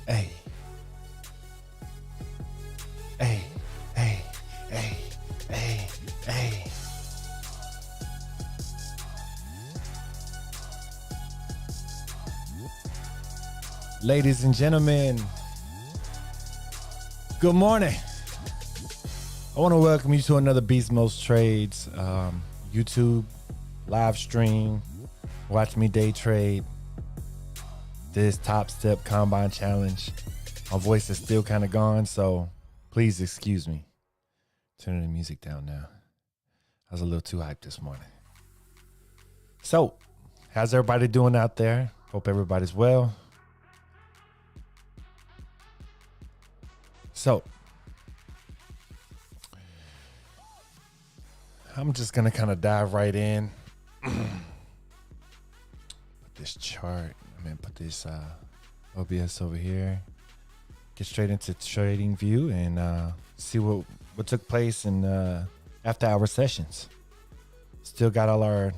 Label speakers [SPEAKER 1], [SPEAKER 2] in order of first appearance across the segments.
[SPEAKER 1] Hey. Hey. Hey. Hey. Hey. Hey. Ladies and gentlemen, good morning. I want to welcome you to another Beast Most Trades YouTube live stream. Watch me day trade this Top Step Combine Challenge. My voice is still kind of gone, so please excuse me. Turning the music down now. I was a little too hyped this morning. So, how's everybody doing out there? Hope everybody's well. So, I'm just going to kind of dive right in. Put this chart, put this OBS over here. Get straight into trading view and see what took place in after hour sessions. Still got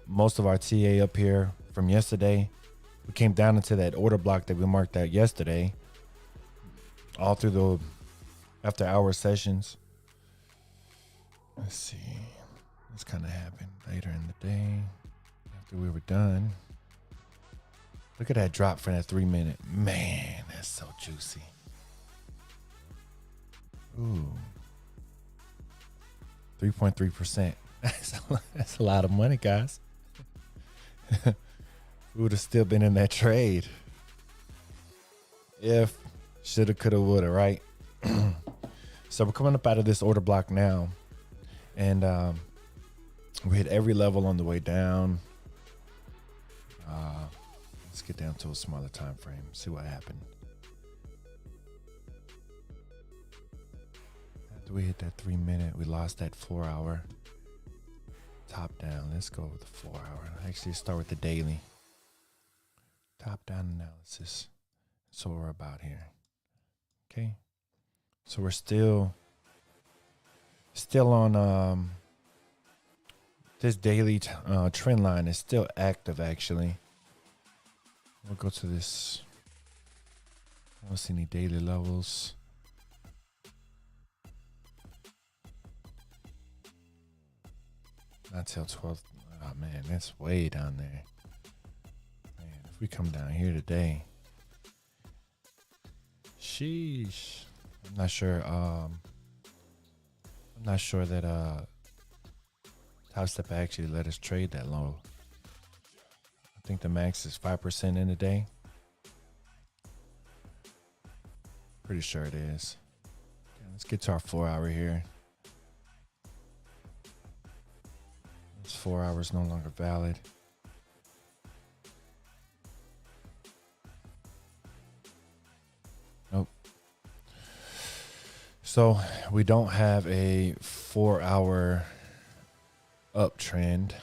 [SPEAKER 1] most of our TA up here from yesterday. We came down into that order block that we marked out yesterday. All through the after hour sessions. Let's see. This kind of happened later in the day after we were done. Look at that drop for that 3 minute. Man, that's so juicy. Ooh. 3.3%. That's a lot of money, guys. We would have still been in that trade. If shoulda, coulda, woulda, right? So we're coming up out of this order block now. And we hit every level on the way down. Let's get down to a smaller time frame. See what happened. After we hit that 3 minute, we lost that 4 hour. Top down. Let's go with the 4 hour. Actually, start with the daily. Top down analysis. That's what we're about here. Okay. So we're still on this daily trend line is still active, actually. We'll go to this. I don't see any daily levels. Not till 12. Oh man, that's way down there. Man, if we come down here today, sheesh. I'm not sure. I'm not sure that Top Step actually let us trade that low. I think the max is 5% in a day. Pretty sure it is. Okay, let's get to our 4 hour here. This 4 hours no longer valid. Nope. So we don't have a 4 hour uptrend.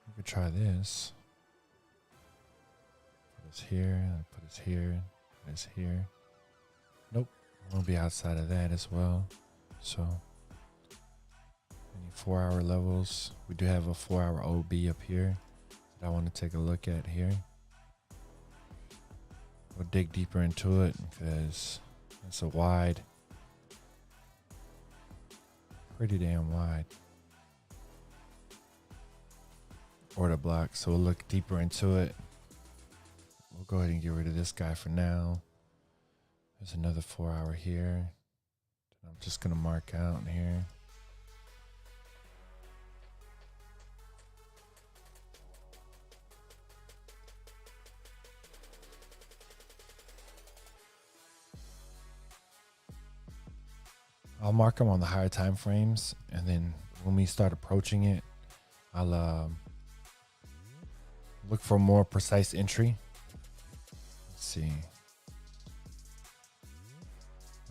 [SPEAKER 1] We could try this. Put us here, put us here, put us here. Nope, we'll be outside of that as well. So any 4 hour levels. We do have a 4 hour OB up here that I want to take a look at here. We'll dig deeper into it because it's a wide, pretty damn wide order block. So we'll look deeper into it. We'll go ahead and get rid of this guy for now. There's another 4 hour here. I'm just going to mark out in here. I'll mark them on the higher time frames, and then when we start approaching it, I'll look for more precise entry. Let's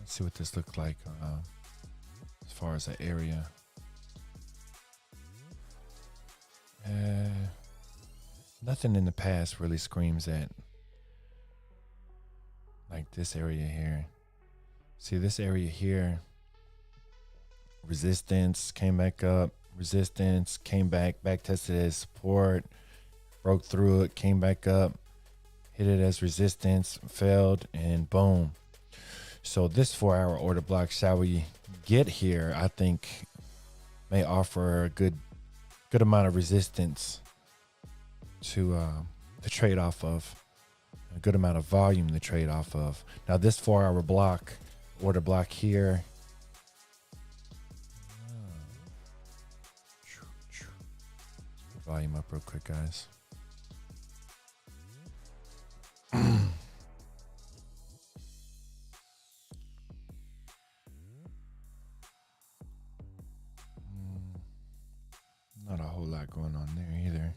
[SPEAKER 1] see what this looks like as far as the area. Nothing in the past really screams at like this area here. See this area here. Resistance, came back up, resistance, came back tested as support, broke through it, came back up, hit it as resistance, failed, and boom. So this 4-hour order block, shall we get here, I think may offer a good amount of resistance to trade off of, a good amount of volume to trade off of. Now this 4-hour block, order block here, volume up real quick, guys. Not a whole lot going on there either.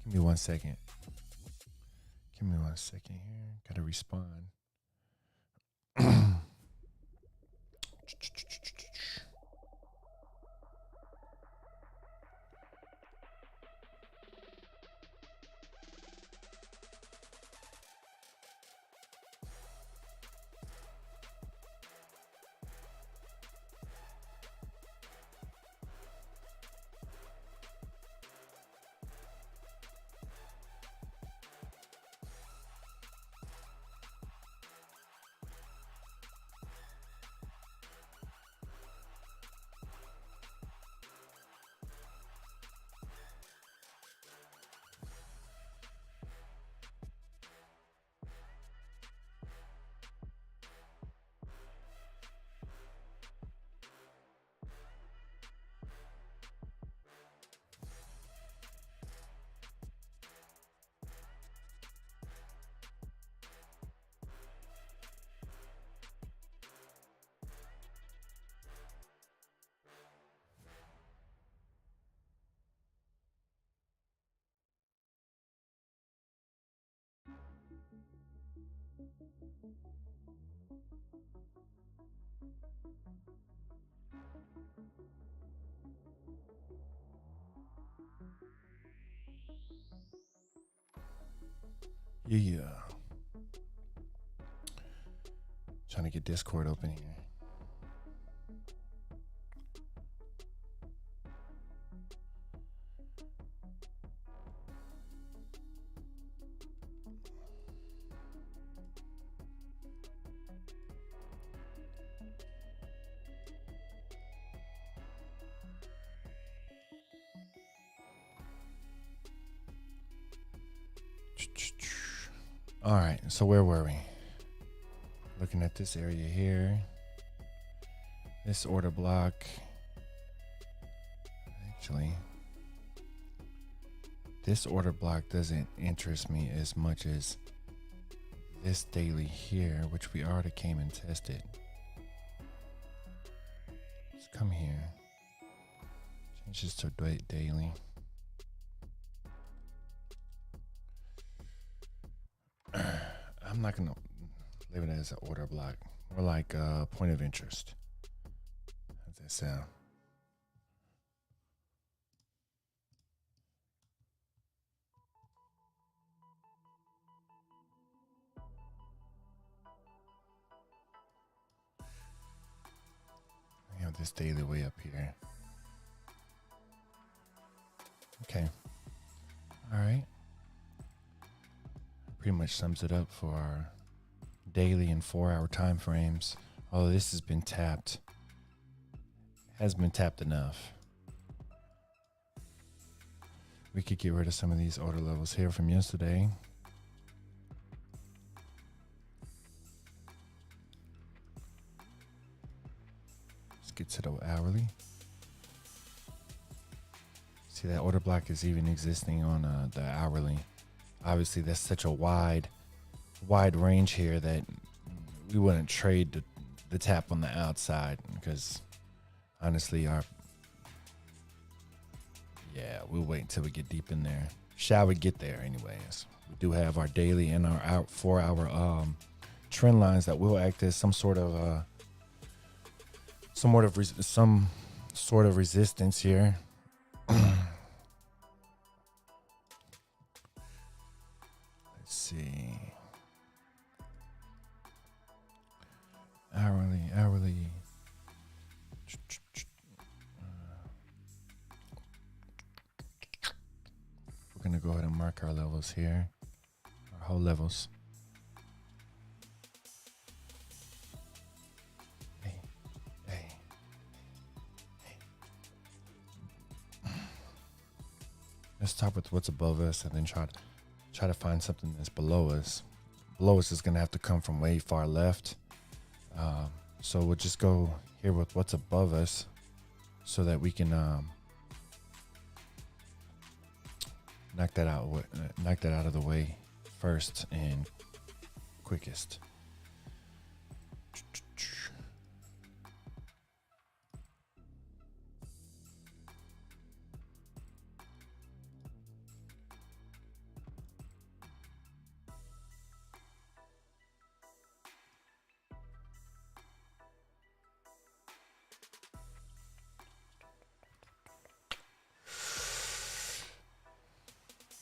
[SPEAKER 1] Give me 1 second. Give me 1 second here. Gotta respond. Yeah. Trying to get Discord open here. All right, so where were we? Looking at this area here. This order block. Actually, this order block doesn't interest me as much as this daily here, which we already came and tested. Let's come here. Change this to daily. I'm not going to leave it as an order block. More like a point of interest. How's that sound? I have this daily way up here. Okay. All right. Pretty much sums it up for our daily and 4-hour time frames. Although this has been tapped, has been tapped enough. We could get rid of some of these order levels here from yesterday. Let's get to the hourly. See, that order block is even existing on the hourly. Obviously, that's such a wide range here that we wouldn't trade the tap on the outside because honestly, we'll wait until we get deep in there. Shall we get there anyways? We do have our daily and our 4-hour trend lines that will act as some sort of resistance here. Let's see. Hourly. We're going to go ahead and mark our levels here. whole levels. Hey, hey, hey. Let's start with what's above us and then try to find something that's below us. Below us is going to have to come from way far left. So we'll just go here with what's above us so that we can knock that out of the way first and quickest.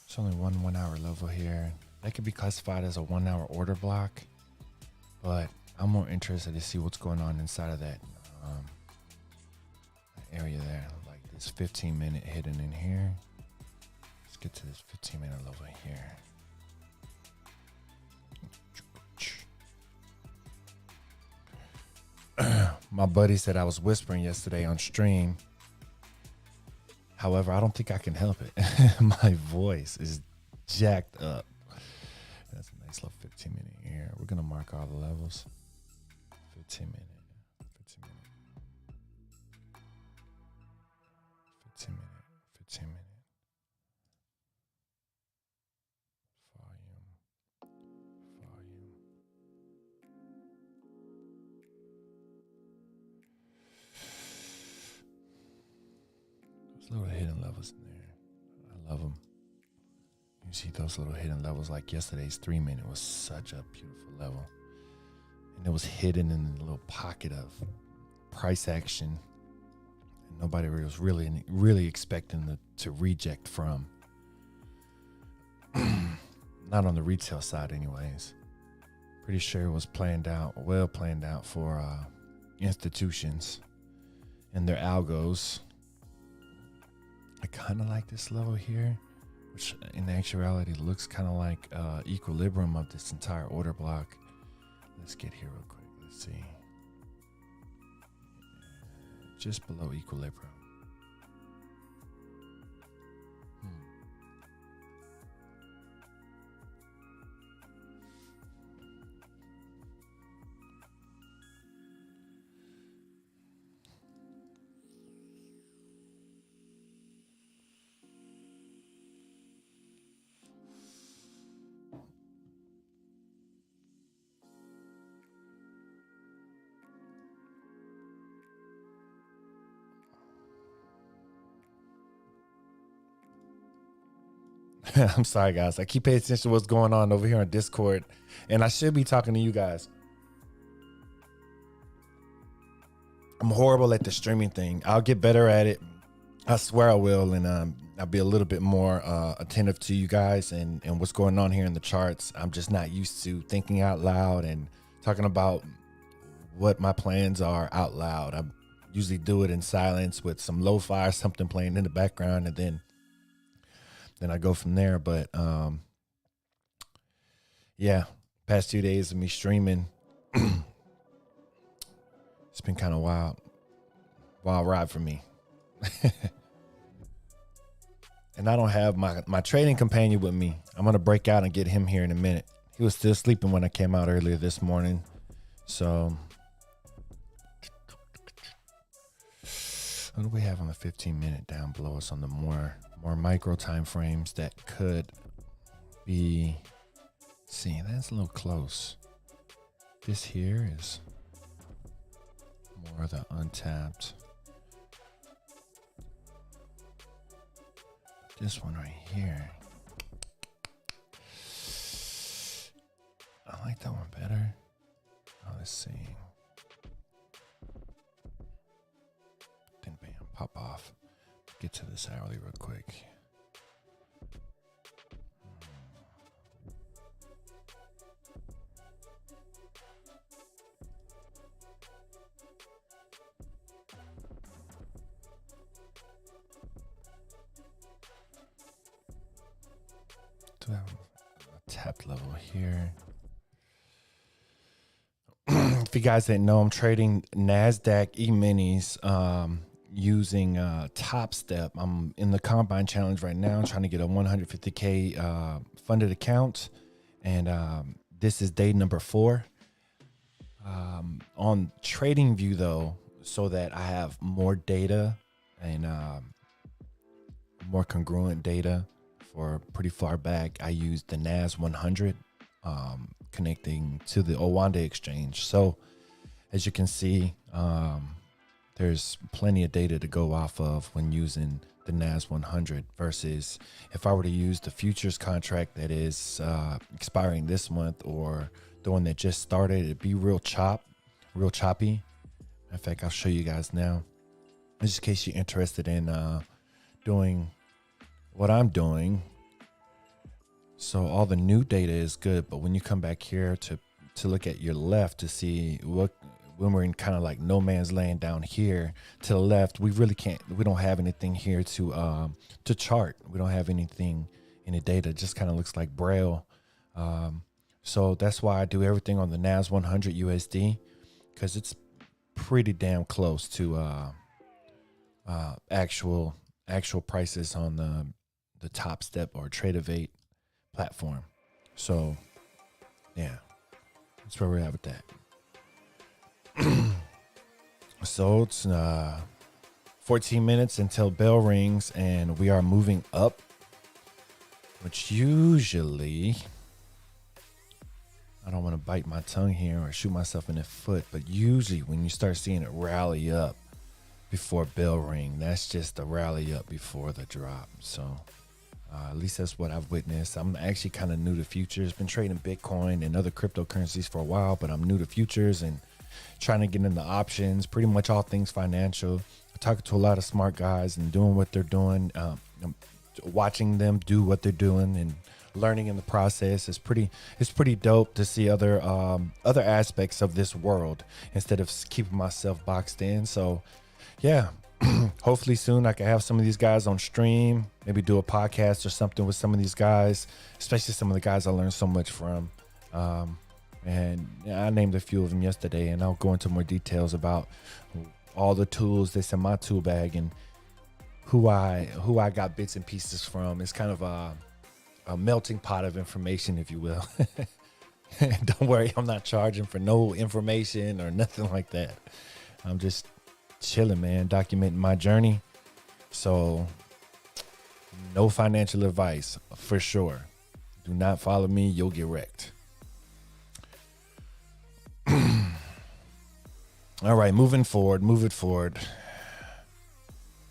[SPEAKER 1] It's only one 1 hour level here. That could be classified as a 1 hour order block, but I'm more interested to see what's going on inside of that area there. Like this 15-minute hidden in here. Let's get to this 15-minute level here. My buddy said I was whispering yesterday on stream. However, I don't think I can help it. My voice is jacked up. That's a nice little 15-minute here. We're going to mark all the levels. 15-minute. 15-minute. 15-minute. 15-minute. Volume. Little hidden levels in there. I love them. You see those little hidden levels, like yesterday's 3-minute was such a beautiful level. And it was hidden in a little pocket of price action. And nobody was really expecting to reject from. Not on the retail side anyways. Pretty sure it was well planned out for institutions and their algos. I kind of like this level here, which in actuality looks kind of like equilibrium of this entire order block. Let's get here real quick. Let's see. Just below equilibrium. I'm sorry, guys. I keep paying attention to what's going on over here on Discord, and I should be talking to you guys. I'm horrible at the streaming thing. I'll get better at it. I swear I will, and I'll be a little bit more attentive to you guys and what's going on here in the charts. I'm just not used to thinking out loud and talking about what my plans are out loud. I usually do it in silence with some lo-fi or something playing in the background, and then I go from there. But yeah, past 2 days of me streaming, it's been kind of wild ride for me. And I don't have my trading companion with me. I'm going to break out and get him here in a minute. He was still sleeping when I came out earlier this morning. So what do we have on the 15-minute down below us on the more micro time frames that could be seen? That's a little close. This here is more of the untapped. This one right here, I like that one better. Oh, let's see. Then bam, pop off. Get to this hourly real quick. Do have a untapped level here. If you guys didn't know, I'm trading NASDAQ E-minis using Top Step. I'm in the Combine Challenge right now, trying to get a 150K funded account. And this is day number 4. On TradingView, though, so that I have more data and more congruent data for pretty far back, I use the NAS 100 connecting to the Owanda exchange. So as you can see, there's plenty of data to go off of when using the NAS 100 versus if I were to use the futures contract that is expiring this month or the one that just started, it'd be real choppy. In fact, I'll show you guys now, just in case you're interested in doing what I'm doing. So all the new data is good, but when you come back here to look at your left to see what, when we're in kind of like no man's land down here to the left, we don't have anything here to chart. We don't have anything in the data. It just kind of looks like Braille. So that's why I do everything on the NAS 100 USD, because it's pretty damn close to actual prices on the Top Step or Trade-Of-8 platform. So yeah, that's where we're at with that. So it's 14 minutes until bell rings, and we are moving up, which usually, I don't want to bite my tongue here or shoot myself in the foot, but usually when you start seeing it rally up before bell ring, that's just a rally up before the drop. So at least that's what I've witnessed. I'm actually kind of new to futures. Been trading Bitcoin and other cryptocurrencies for a while, but I'm new to futures and trying to get into options, pretty much all things financial. I talk to a lot of smart guys and doing what they're doing, watching them do what they're doing and learning in the process. It's pretty dope to see other aspects of this world instead of keeping myself boxed in. So yeah, hopefully soon I can have some of these guys on stream, maybe do a podcast or something with some of these guys, especially some of the guys I learned so much from. And I named a few of them yesterday, and I'll go into more details about all the tools that's in my tool bag and who I got bits and pieces from. It's kind of a melting pot of information, if you will. Don't worry, I'm not charging for no information or nothing like that. I'm just chilling, man, documenting my journey. So no financial advice for sure. Do not follow me, you'll get wrecked. All right, moving forward.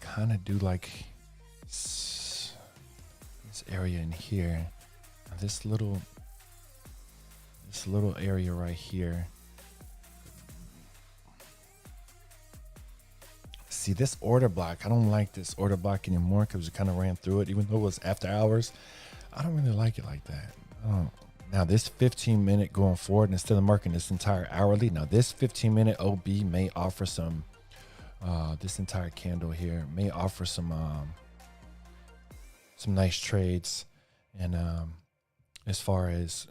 [SPEAKER 1] Kind of do like this area in here. This little area right here. See this order block. I don't like this order block anymore because we kind of ran through it, even though it was after hours. I don't really like it like that. Now this 15-minute going forward, instead of marking this entire hourly, now this 15-minute OB may offer some, this entire candle here may offer some nice trades. And as far as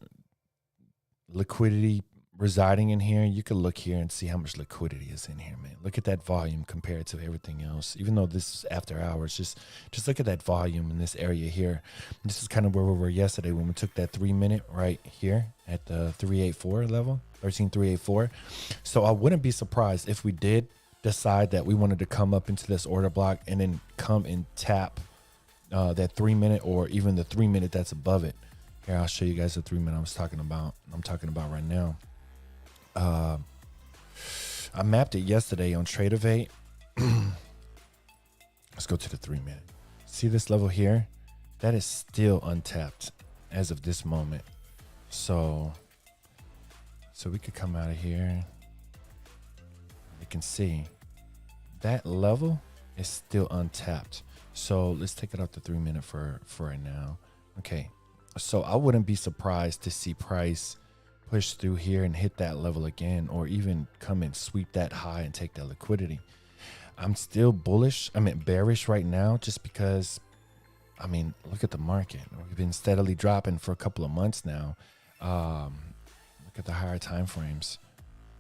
[SPEAKER 1] liquidity residing in here, you can look here and see how much liquidity is in here, man. Look at that volume compared to everything else. Even though this is after hours, just look at that volume in this area here. This is kind of where we were yesterday when we took that 3-minute right here at the 384 level, 13384. So I wouldn't be surprised if we did decide that we wanted to come up into this order block and then come and tap that 3-minute or even the 3-minute that's above it. Here, I'll show you guys the 3-minute I'm talking about right now. I mapped it yesterday on Trade-Of-8. Let's go to the 3-minute. See this level here? That is still untapped as of this moment. So we could come out of here. You can see that level is still untapped. So let's take it off the 3-minute for right now. Okay. So I wouldn't be surprised to see price push through here and hit that level again, or even come and sweep that high and take that liquidity. I'm still bearish right now, just because I mean, look at the market. We've been steadily dropping for a couple of months now. Look at the higher time frames.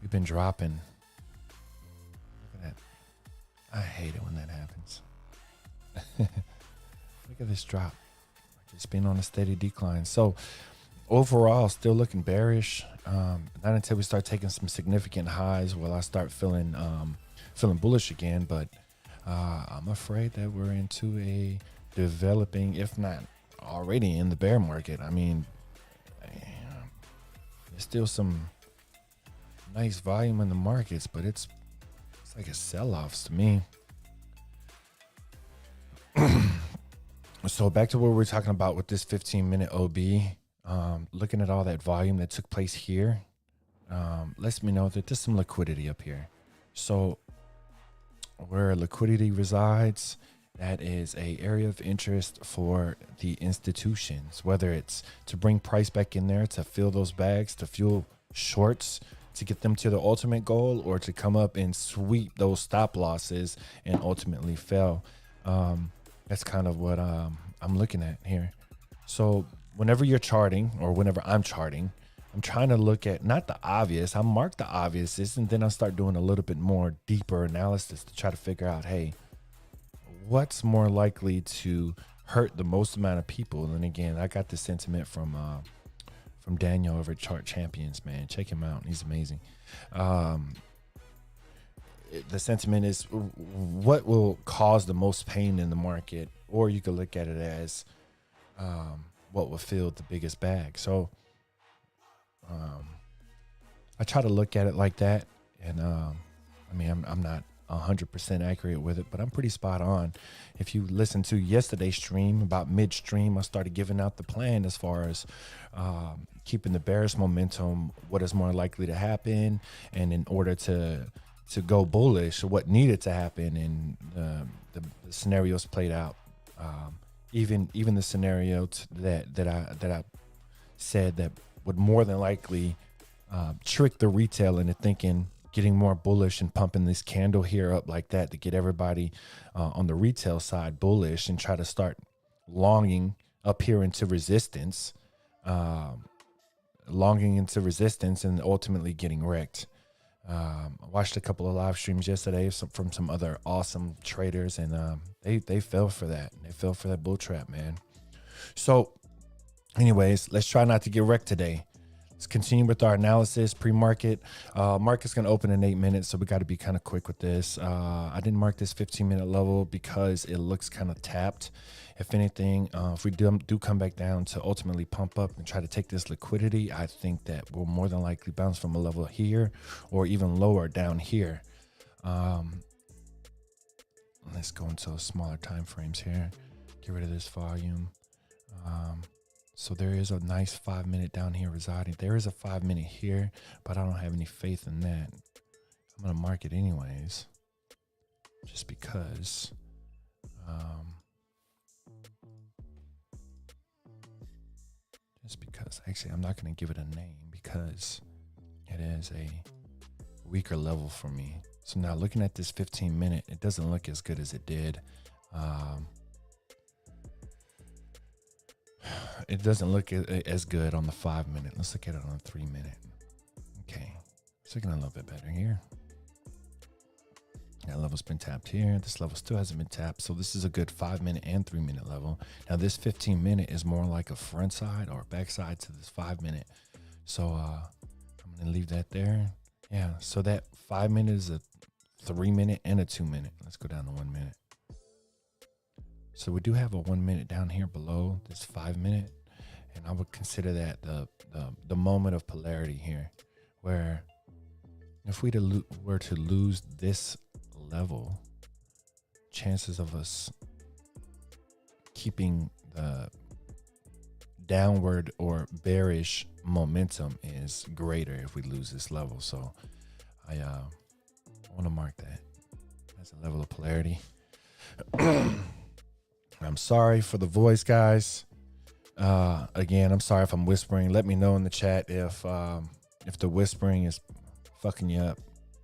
[SPEAKER 1] We've been dropping. Look at that. I hate it when that happens. Look at this drop. It's been on a steady decline. So overall, still looking bearish. Not until we start taking some significant highs will I start feeling bullish again. But I'm afraid that we're into a developing, if not already in the bear market. I mean, there's still some nice volume in the markets, but it's like a sell-offs to me. So back to what we were talking about with this 15-minute OB, looking at all that volume that took place here, lets me know that there's some liquidity up here. So where liquidity resides, that is a area of interest for the institutions, whether it's to bring price back in there to fill those bags, to fuel shorts, to get them to the ultimate goal, or to come up and sweep those stop losses and ultimately fail. That's kind of what I'm looking at here. So whenever you're charting, or whenever I'm charting, I'm trying to look at not the obvious. I mark the obvious, and then I start doing a little bit more deeper analysis to try to figure out, hey, what's more likely to hurt the most amount of people? And again, I got this sentiment from Daniel over at Chart Champions, man. Check him out. He's amazing. The sentiment is what will cause the most pain in the market, or you could look at it as what will fill the biggest bag. So I try to look at it like that. And I mean, I'm not 100% accurate with it, but I'm pretty spot on. If you listen to yesterday's stream, about midstream, I started giving out the plan as far as keeping the bearish momentum, what is more likely to happen, and in order to go bullish, what needed to happen, and the scenarios played out. Even the scenario that I said that would more than likely trick the retail into thinking, getting more bullish and pumping this candle here up like that to get everybody on the retail side bullish and try to start longing up here into resistance, and ultimately getting wrecked. I watched a couple of live streams yesterday from some other awesome traders, and they fell for that. They fell for that bull trap, man. So anyways, let's try not to get wrecked today. Let's continue with our analysis. Pre-market. Market's going to open in 8 minutes, so we got to be kind of quick with this. I didn't mark this 15-minute level because it looks kind of tapped. If anything, if we do come back down to ultimately pump up and try to take this liquidity, I think that we'll more than likely bounce from a level here or even lower down here. Let's go into smaller time frames here. Get rid of this volume. So there is a nice 5 minute down here residing. There is a 5 minute here, but I don't have any faith in that. I'm going to mark it anyways, just because. Actually, I'm not going to give it a name because it is a weaker level for me. So now looking at this 15 minute, it doesn't look as good as it did. It doesn't look as good on the 5 minute. Let's look at it on the 3 minute. Okay, it's looking a little bit better here. That level's been tapped here. This level still hasn't been tapped. So this is a good 5 minute and 3 minute level. Now this 15 minute is more like a front side or back side to this 5 minute. So I'm going to leave that there. Yeah, so that 5 minute is a 3 minute and a 2 minute. Let's go down to 1 minute. So we do have a 1 minute down here below this 5 minute. And I would consider that the moment of polarity here, where if we were to lose this level, chances of us keeping the downward or bearish momentum is greater if we lose this level. So I want to mark that as a level of polarity. I'm sorry for the voice, guys. Again, I'm sorry if I'm whispering. Let me know in the chat if the whispering is fucking you up.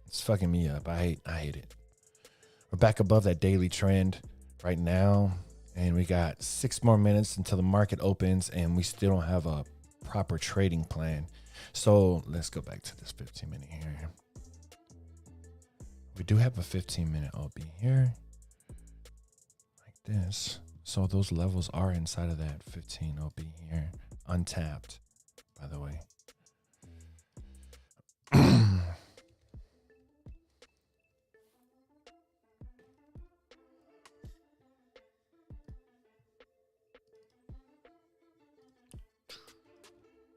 [SPEAKER 1] It's fucking me up. I hate it. We're back above that daily trend right now. And we got 6 more minutes until the market opens, and we still don't have a proper trading plan. So let's go back to this 15-minute here. We do have a 15-minute OB here, like this. So those levels are inside of that 15 OB here, untapped, by the way.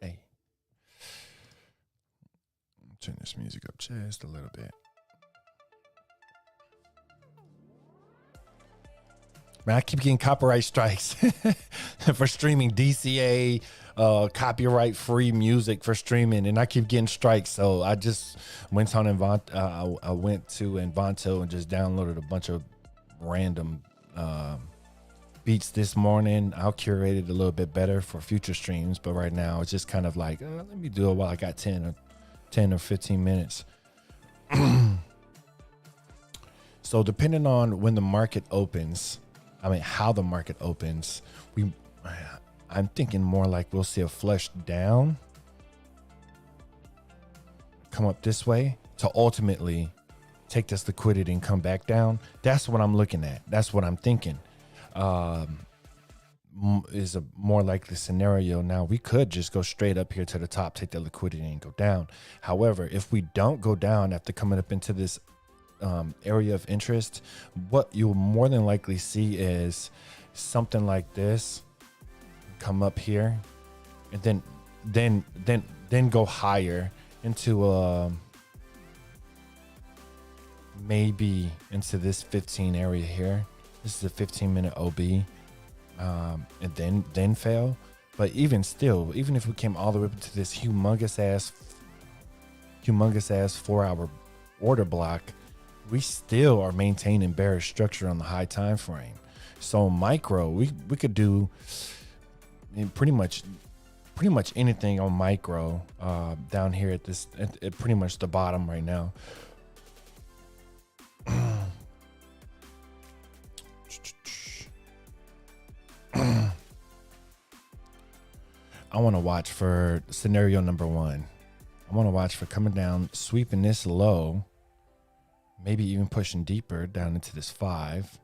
[SPEAKER 1] Hey, turn this music up just a little bit. Man, I keep getting copyright strikes for streaming DCA, copyright free music for streaming, and I keep getting strikes. So I just went on I went to Envanto and just downloaded a bunch of random beats this morning. I'll curate it a little bit better for future streams, but right now it's just kind of like, let me do it while I got 10 or 15 minutes. So depending on when the market opens, how the market opens, I'm thinking more like we'll see a flush down, come up this way to ultimately take this liquidity and come back down. That's what I'm looking at. That's what I'm thinking. Is a more likely scenario. Now we could just go straight up here to the top, take the liquidity and go down. However, if we don't go down after coming up into this area of interest, what you'll more than likely see is something like this come up here, and then go higher into maybe into this 15 area here. This is a 15-minute OB, and then fail. But even still, even if we came all the way up to this humongous ass 4-hour order block, we still are maintaining bearish structure on the high time frame. So micro, we could do pretty much anything on micro down here at this at pretty much the bottom right now. I want to watch for scenario number 1. I want to watch for coming down, sweeping this low, maybe even pushing deeper down into this 5,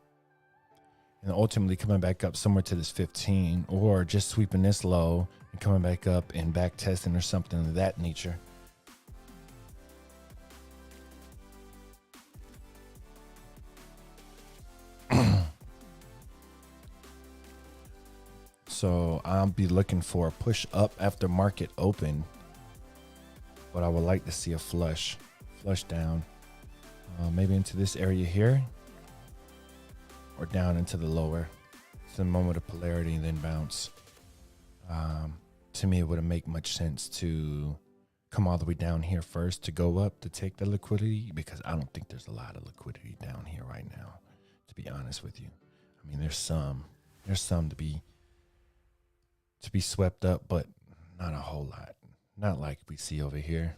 [SPEAKER 1] and ultimately coming back up somewhere to this 15, or just sweeping this low and coming back up and back testing or something of that nature. So I'll be looking for a push up after market open, but I would like to see a flush down. Maybe into this area here, or down into the lower. It's a moment of polarity and then bounce. To me, it wouldn't make much sense to come all the way down here first to go up to take the liquidity, because I don't think there's a lot of liquidity down here right now, to be honest with you. I mean, there's some to be swept up, but not a whole lot. Not like we see over here.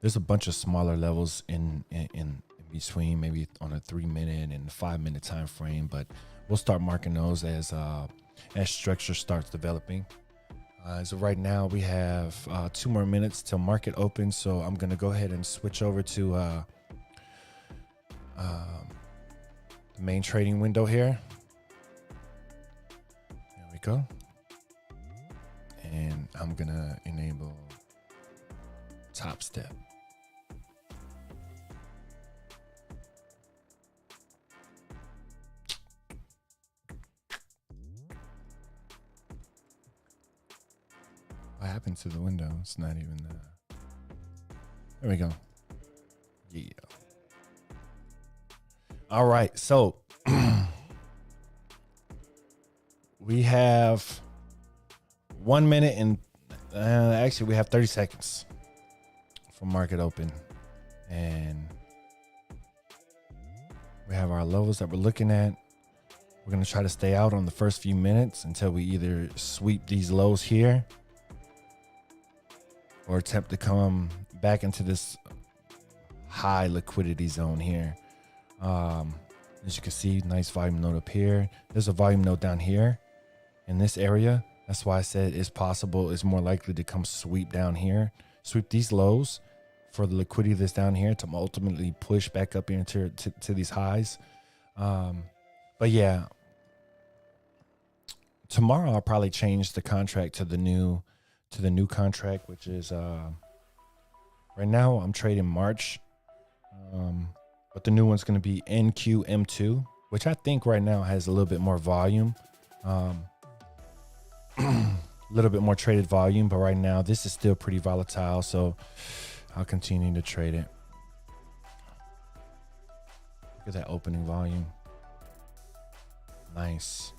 [SPEAKER 1] There's a bunch of smaller levels in between, maybe on a 3-minute and 5-minute time frame, but we'll start marking those as structure starts developing. So right now we have 2 more minutes till market opens, so I'm gonna go ahead and switch over to the main trading window here. There we go, and I'm gonna enable top step. What happened to the window? It's not even there we go. Yeah. All right, so we have 1 minute and actually we have 30 seconds for market open, and we have our levels that we're looking at. We're going to try to stay out on the first few minutes until we either sweep these lows here or attempt to come back into this high liquidity zone here. As you can see, nice volume node up here. There's a volume node down here in this area. That's why I said it's possible, it's more likely to come sweep down here, sweep these lows for the liquidity that's down here to ultimately push back up into to these highs. But yeah, tomorrow I'll probably change the contract to the new contract, which is right now I'm trading March, but the new one's going to be NQM2, which I think right now has a little bit more volume, a little bit more traded volume. But right now this is still pretty volatile, so I'll continue to trade it. Look at that opening volume. Nice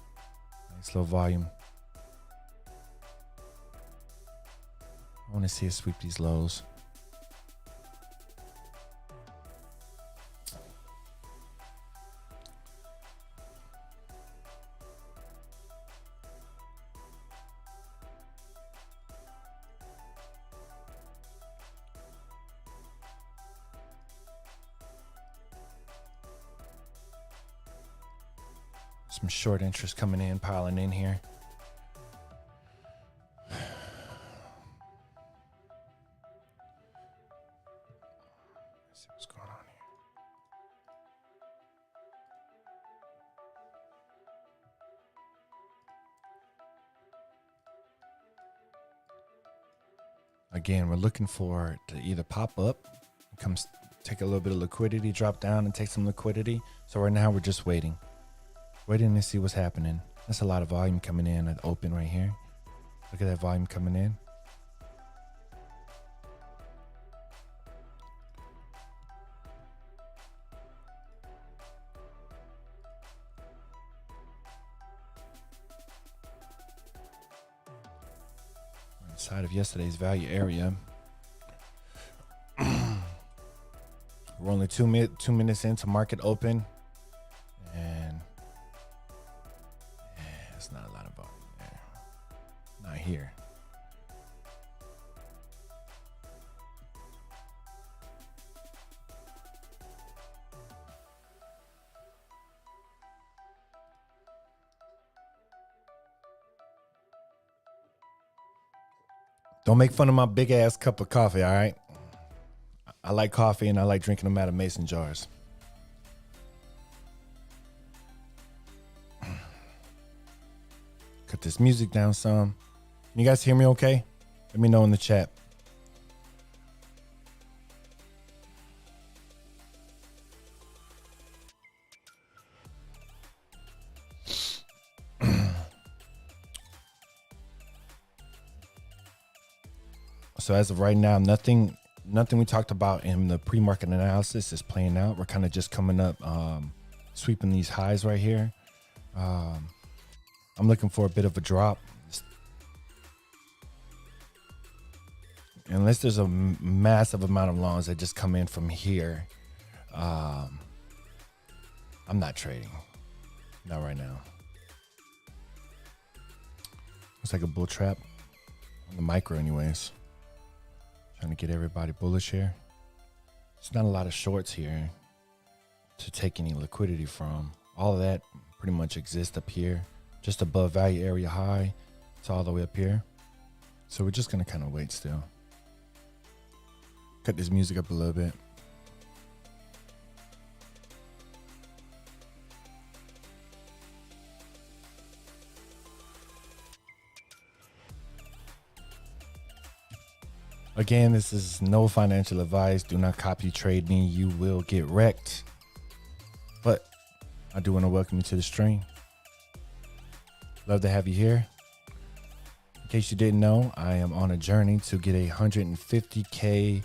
[SPEAKER 1] low volume. I want to see it sweep these lows. Some short interest coming in, piling in here. Let's see what's going on here. Again, we're looking for it to either pop up, comes take a little bit of liquidity, drop down and take some liquidity. So right now we're just waiting to see what's happening. That's a lot of volume coming in at the open right here. Look at that volume coming in. We're inside of yesterday's value area. We're only 2 minutes into market open, and it's not a lot of volume there. Not here. Don't make fun of my big ass cup of coffee, all right? I like coffee and I like drinking them out of mason jars. Cut this music down some. Can you guys hear me okay? Let me know in the chat. So as of right now, nothing we talked about in the pre-market analysis is playing out. We're kind of just coming up, sweeping these highs right here. I'm looking for a bit of a drop. Unless there's a massive amount of longs that just come in from here, I'm not trading. Not right now. Looks like a bull trap on the micro anyways. Trying to get everybody bullish here. There's not a lot of shorts here to take any liquidity from. All of that pretty much exists up here, just above value area high. It's all the way up here. So we're just going to kind of wait still. Cut this music up a little bit. Again, this is no financial advice. Do not copy trade me. You will get wrecked. But I do want to welcome you to the stream. Love to have you here. In case you didn't know, I am on a journey to get a 150K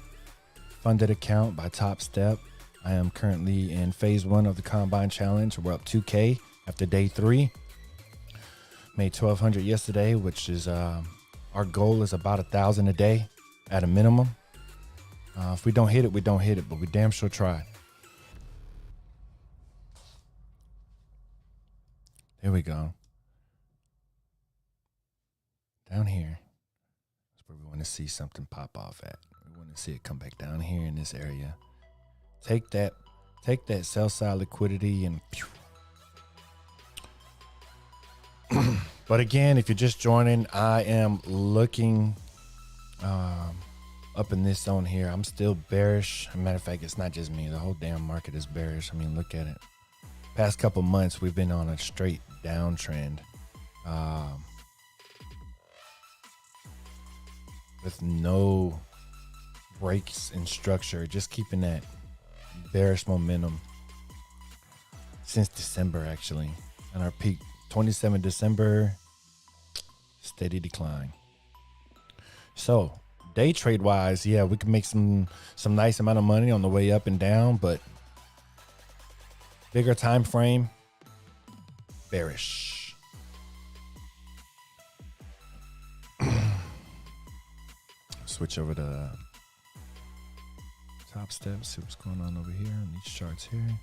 [SPEAKER 1] funded account by Top Step. I am currently in phase 1 of the Combine Challenge. We're up 2K after day 3. Made 1,200 yesterday, which is our goal is about 1,000 a day. At a minimum. If we don't hit it, we don't hit it, but we damn sure try. There we go. Down here. That's where we want to see something pop off at. We want to see it come back down here in this area. Take that sell side liquidity and pew. But again, if you're just joining, I am looking up in this zone here. I'm still bearish. As a matter of fact, it's not just me. The whole damn market is bearish. I mean, look at it. Past couple months, we've been on a straight downtrend. With no breaks in structure, just keeping that bearish momentum since December, actually. And our peak, 27 December, steady decline. So day trade wise, yeah, we can make some nice amount of money on the way up and down, but bigger time frame, bearish. Switch over to top steps, see what's going on over here on these charts here.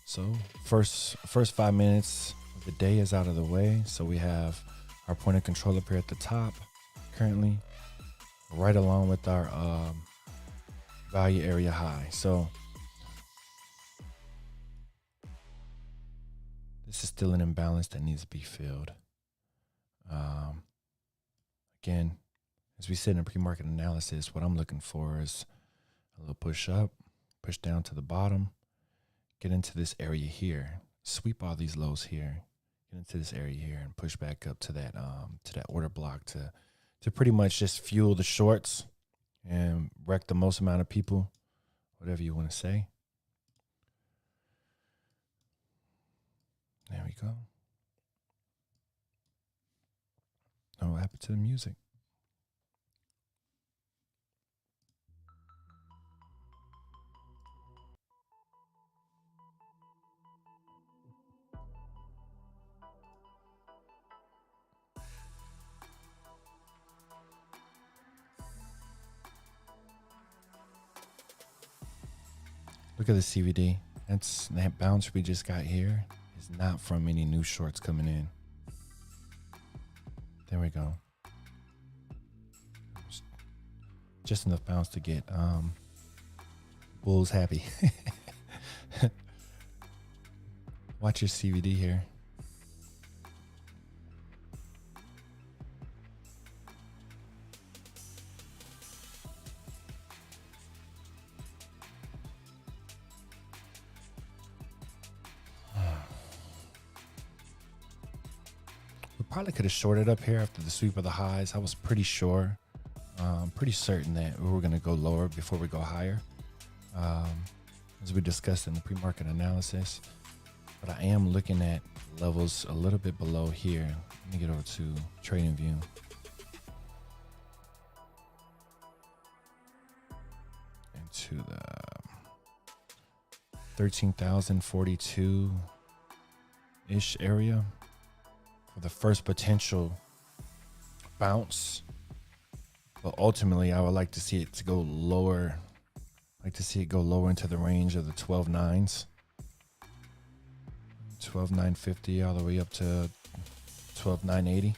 [SPEAKER 1] So first 5 minutes of the day is out of the way. So we have our point of control up here at the top currently, right along with our value area high. So this is still an imbalance that needs to be filled. Again, as we said in pre-market analysis, what I'm looking for is a little push up, push down to the bottom, get into this area here, sweep all these lows here, get into this area here, and push back up to that order block to pretty much just fuel the shorts and wreck the most amount of people, whatever you want to say. There we go. Oh, what happened to the music? Look at the CVD. That bounce we just got here is not from any new shorts coming in. There we go. Just enough bounce to get bulls happy. Watch your CVD here. Probably could have shorted up here after the sweep of the highs. I was pretty sure, pretty certain that we were going to go lower before we go higher, as we discussed in the pre-market analysis. But I am looking at levels a little bit below here. Let me get over to Trading View. Into the 13,042-ish area. For the first potential bounce, but ultimately I would like to see it to go lower. I'd like to see it go lower into the range of the 12.9s, 12.950 all the way up to 12.980.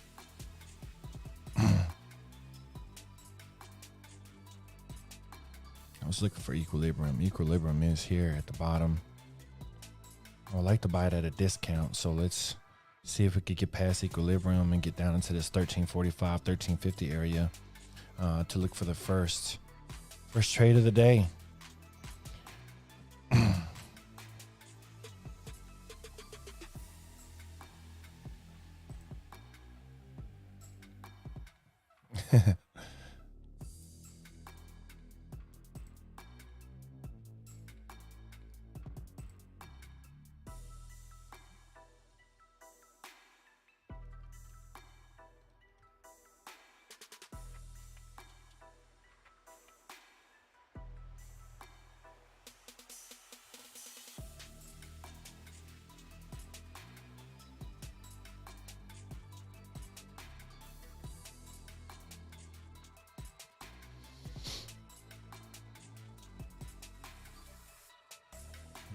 [SPEAKER 1] I was looking for equilibrium. Equilibrium is here at the bottom. I would like to buy it at a discount, so let's see if we could get past equilibrium and get down into this 1345, 1350 area to look for the first trade of the day.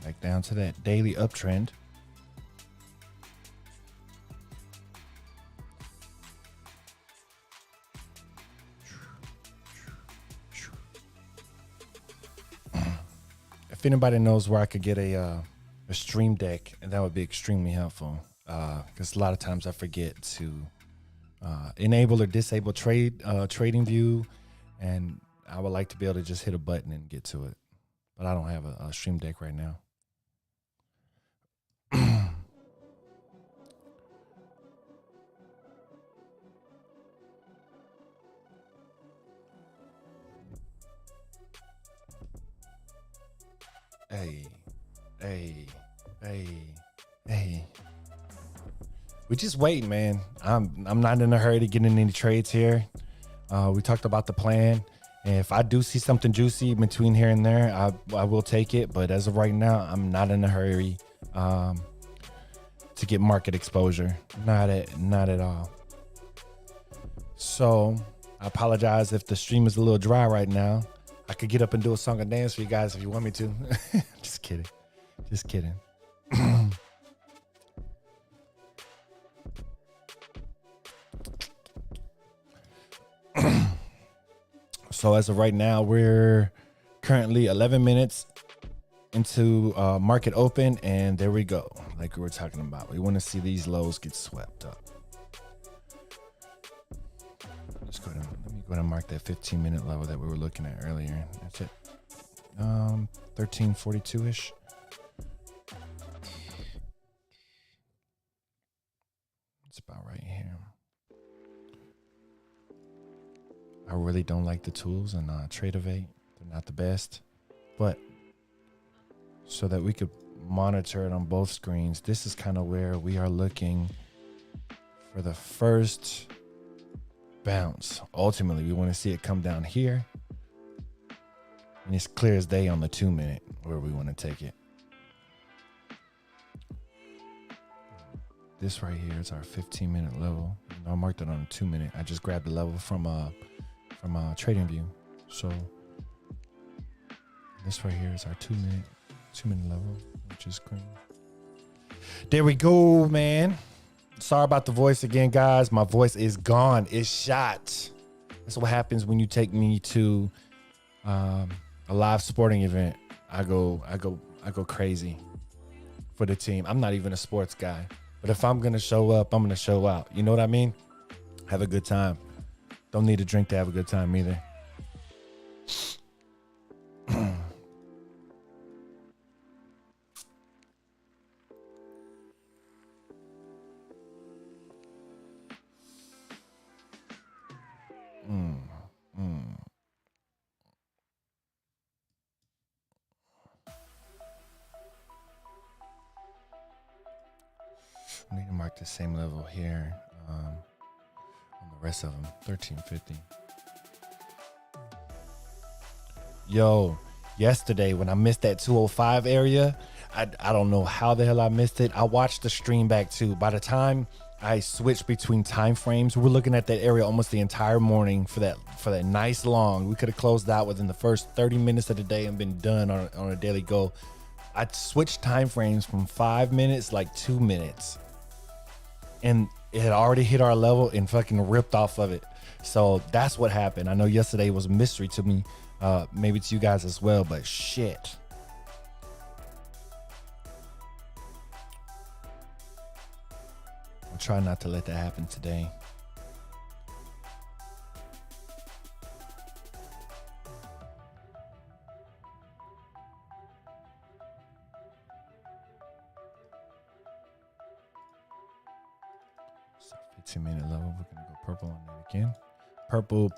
[SPEAKER 1] Back down to that daily uptrend. if anybody knows where I could get a stream deck, and that would be extremely helpful. Because a lot of times I forget to enable or disable trading view, and I would like to be able to just hit a button and get to it, but I don't have a stream deck right now. Hey. We're just waiting, man. I'm not in a hurry to get in any trades here. We talked about the plan, and if I do see something juicy between here and there, I will take it. But as of right now, I'm not in a hurry to get market exposure. Not at all. So I apologize if the stream is a little dry right now. I could get up and do a song and dance for you guys if you want me to. Just kidding. So as of right now, we're currently 11 minutes into market open, and there we go. Like we were talking about, we want to see these lows get swept up. Let me go ahead and mark that 15-minute level that we were looking at earlier. That's it. 1342-ish. It's about right here. I really don't like the tools and Trade-Evade. They're not the best, but so that we could monitor it on both screens, this is kind of where we are looking for the first bounce. Ultimately, we want to see it come down here, and it's clear as day on the 2-minute where we want to take it. This right here is our 15-minute level. I marked it on a 2-minute. I just grabbed the level from trading view. So this right here is our 2-minute level, which is green. There we go, man. Sorry about the voice again, guys. My voice is gone. It's shot. That's what happens when you take me to a live sporting event. I go crazy for the team. I'm not even a sports guy, but if I'm gonna show up, I'm gonna show out. You know what I mean? Have a good time. Don't need a drink to have a good time either. I need to mark the same level here on the rest of them. 1350. Yo, yesterday when I missed that 205 area, I don't know how the hell I missed it. I watched the stream back too. By the time I switched between time frames, we were looking at that area almost the entire morning for that nice long. We could have closed out within the first 30 minutes of the day and been done on a daily goal. I switched time frames from 5 minutes, like 2 minutes. And it had already hit our level and fucking ripped off of it. So that's what happened. I know yesterday was a mystery to me, maybe to you guys as well, but shit. I'll try not to let that happen today. So 15-minute level, we're gonna go purple on that again. Purple.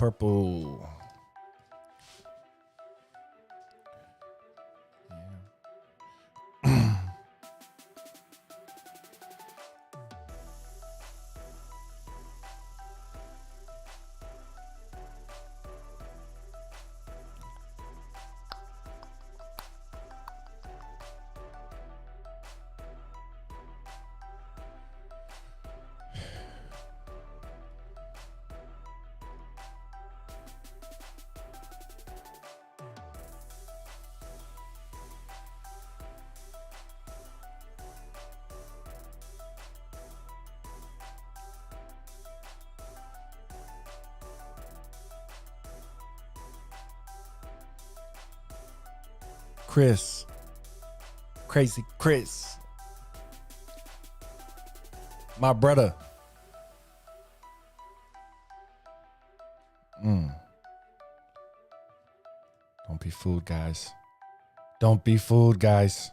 [SPEAKER 1] Chris, Crazy Chris. My brother. Don't be fooled, guys. Don't be fooled, guys.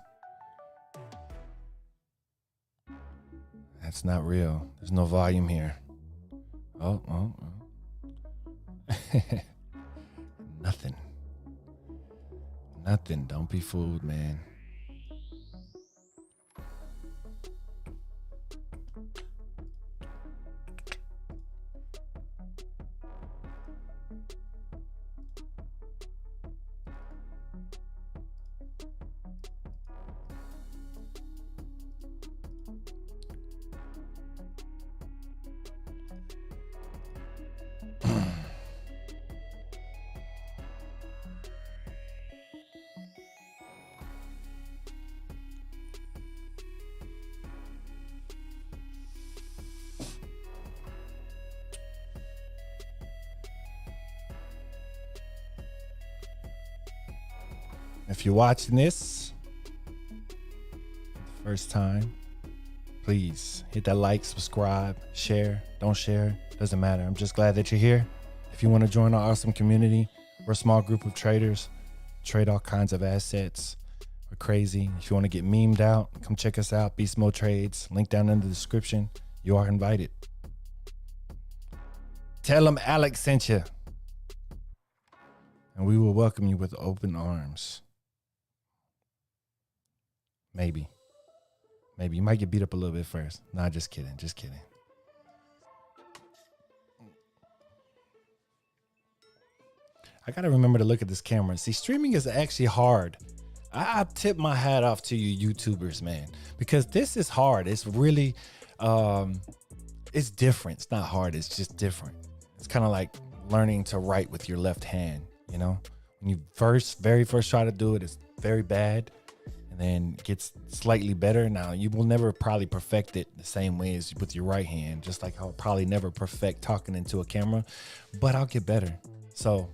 [SPEAKER 1] That's not real. There's no volume here. Oh. Nothing. Don't be fooled, man. If you're watching this first time, please hit that like, subscribe, share. Don't share, doesn't matter. I'm just glad that you're here. If you want to join our awesome community, we're a small group of traders, trade all kinds of assets. We're crazy. If you want to get memed out, come check us out. Beast Mode Trades, link down in the description. You are invited. Tell them Alex sent you, and we will welcome you with open arms. Maybe you might get beat up a little bit first. Nah, just kidding. I got to remember to look at this camera. See, streaming is actually hard. I tip my hat off to you YouTubers, man, because this is hard. It's really, it's different. It's not hard. It's just different. It's kind of like learning to write with your left hand, you know? When you very first try to do it, it's very bad. And then gets slightly better. Now, you will never probably perfect it the same way as with your right hand, just like I'll probably never perfect talking into a camera, but I'll get better. So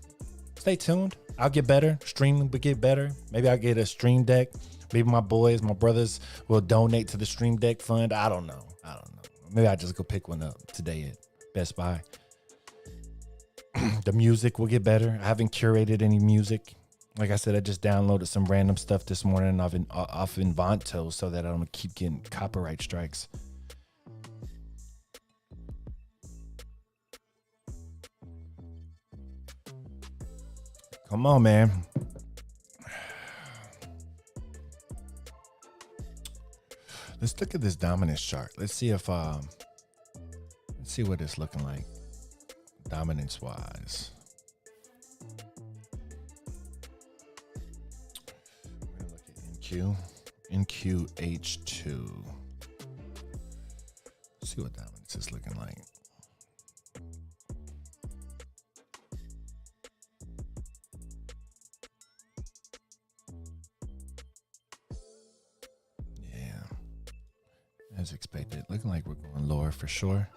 [SPEAKER 1] stay tuned. I'll get better. Streaming will get better. Maybe I'll get a stream deck. Maybe my brothers will donate to the stream deck fund. I don't know. Maybe I'll just go pick one up today at Best Buy. The music will get better. I haven't curated any music. Like I said, I just downloaded some random stuff this morning off Invanto so that I don't keep getting copyright strikes. Come on, man. Let's look at this dominance chart. Let's see if let's see what it's looking like dominance wise. NQH2. See what dominance is looking like. Yeah, as expected. Looking like we're going lower for sure.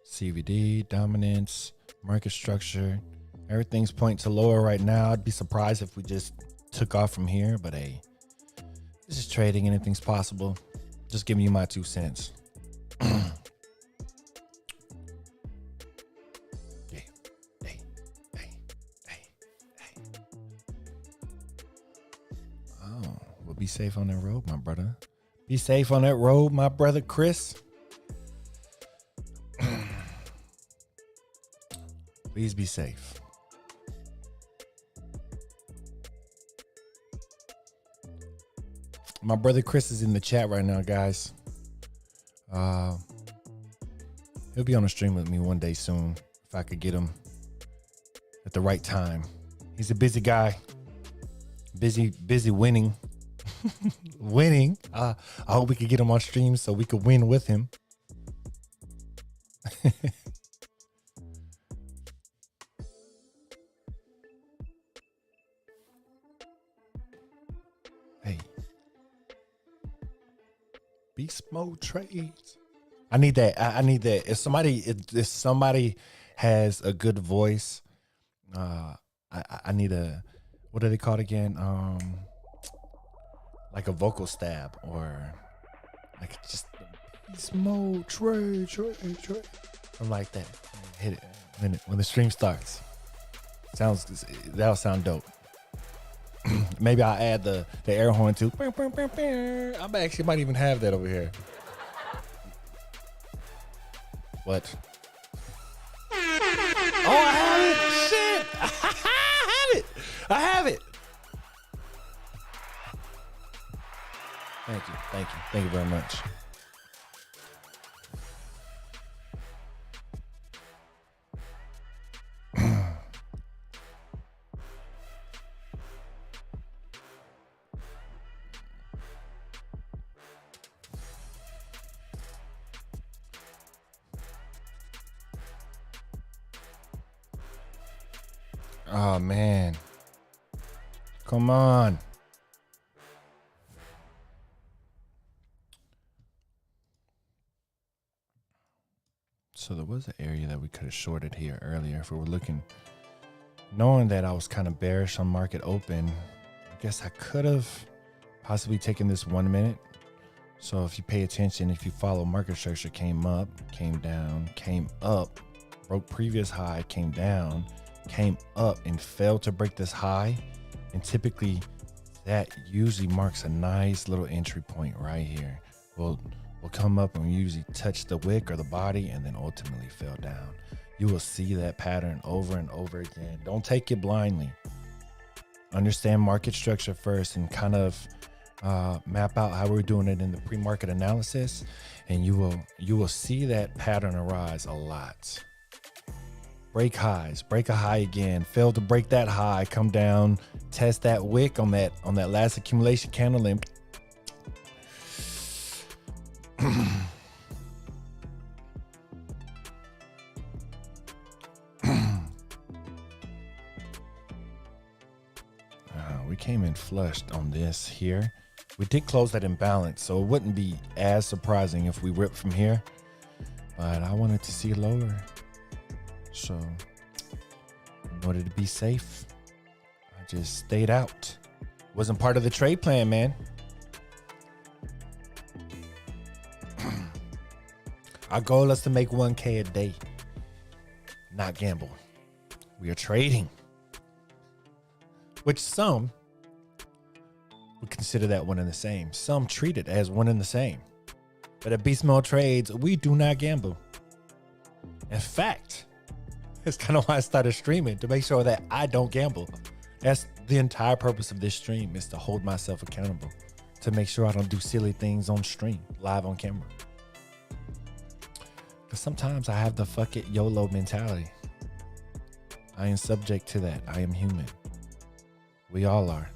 [SPEAKER 1] CVD, dominance, market structure. Everything's pointing to lower right now. I'd be surprised if we just took off from here, but hey, this is trading. Anything's possible. Just giving you my 2 cents. Oh, well, be safe on that road, my brother. Be safe on that road, my brother Chris. Please be safe. My brother Chris is in the chat right now, guys. He'll be on a stream with me one day soon if I could get him at the right time. He's a busy guy. Busy winning. Winning. I hope we could get him on stream so we could win with him. Hey. Beast Mode Trades. I need that. I need that. If somebody has a good voice, I need a, what are they called again? like a vocal stab or like just beast mode, Trey. Something like that. Hit it when the stream starts. That'll sound dope. Maybe I'll add the air horn too. I actually might even have that over here. What? Oh, I have it! Shit! I have it! Thank you very much. Oh man. Come on. So there was an area that we could have shorted here earlier if we were looking, knowing that I was kind of bearish on market open. I guess I could have possibly taken this 1 minute. So if you pay attention, if you follow market structure, came up, came down, came up, broke previous high, came down, came up and failed to break this high. And typically that usually marks a nice little entry point right here. We'll come up and we usually touch the wick or the body and then ultimately fell down. You will see that pattern over and over again. Don't take it blindly. Understand market structure first and kind of map out how we're doing it in the pre-market analysis, and you will see that pattern arise a lot. Break highs, break a high again, fail to break that high, come down, test that wick on that last accumulation candle and we came in flushed on this here. We did close that imbalance, so it wouldn't be as surprising if we ripped from here, but I wanted to see lower. So in order to be safe, I just stayed out. Wasn't part of the trade plan, man. Our goal is to make 1K a day, not gamble. We are trading, which some would consider that one and the same. Some treat it as one and the same. But at Beast Mode Trades, we do not gamble. In fact, that's kind of why I started streaming, to make sure that I don't gamble. That's the entire purpose of this stream, is to hold myself accountable, to make sure I don't do silly things on stream, live on camera. Because sometimes I have the fuck it YOLO mentality. I am subject to that. I am human. We all are.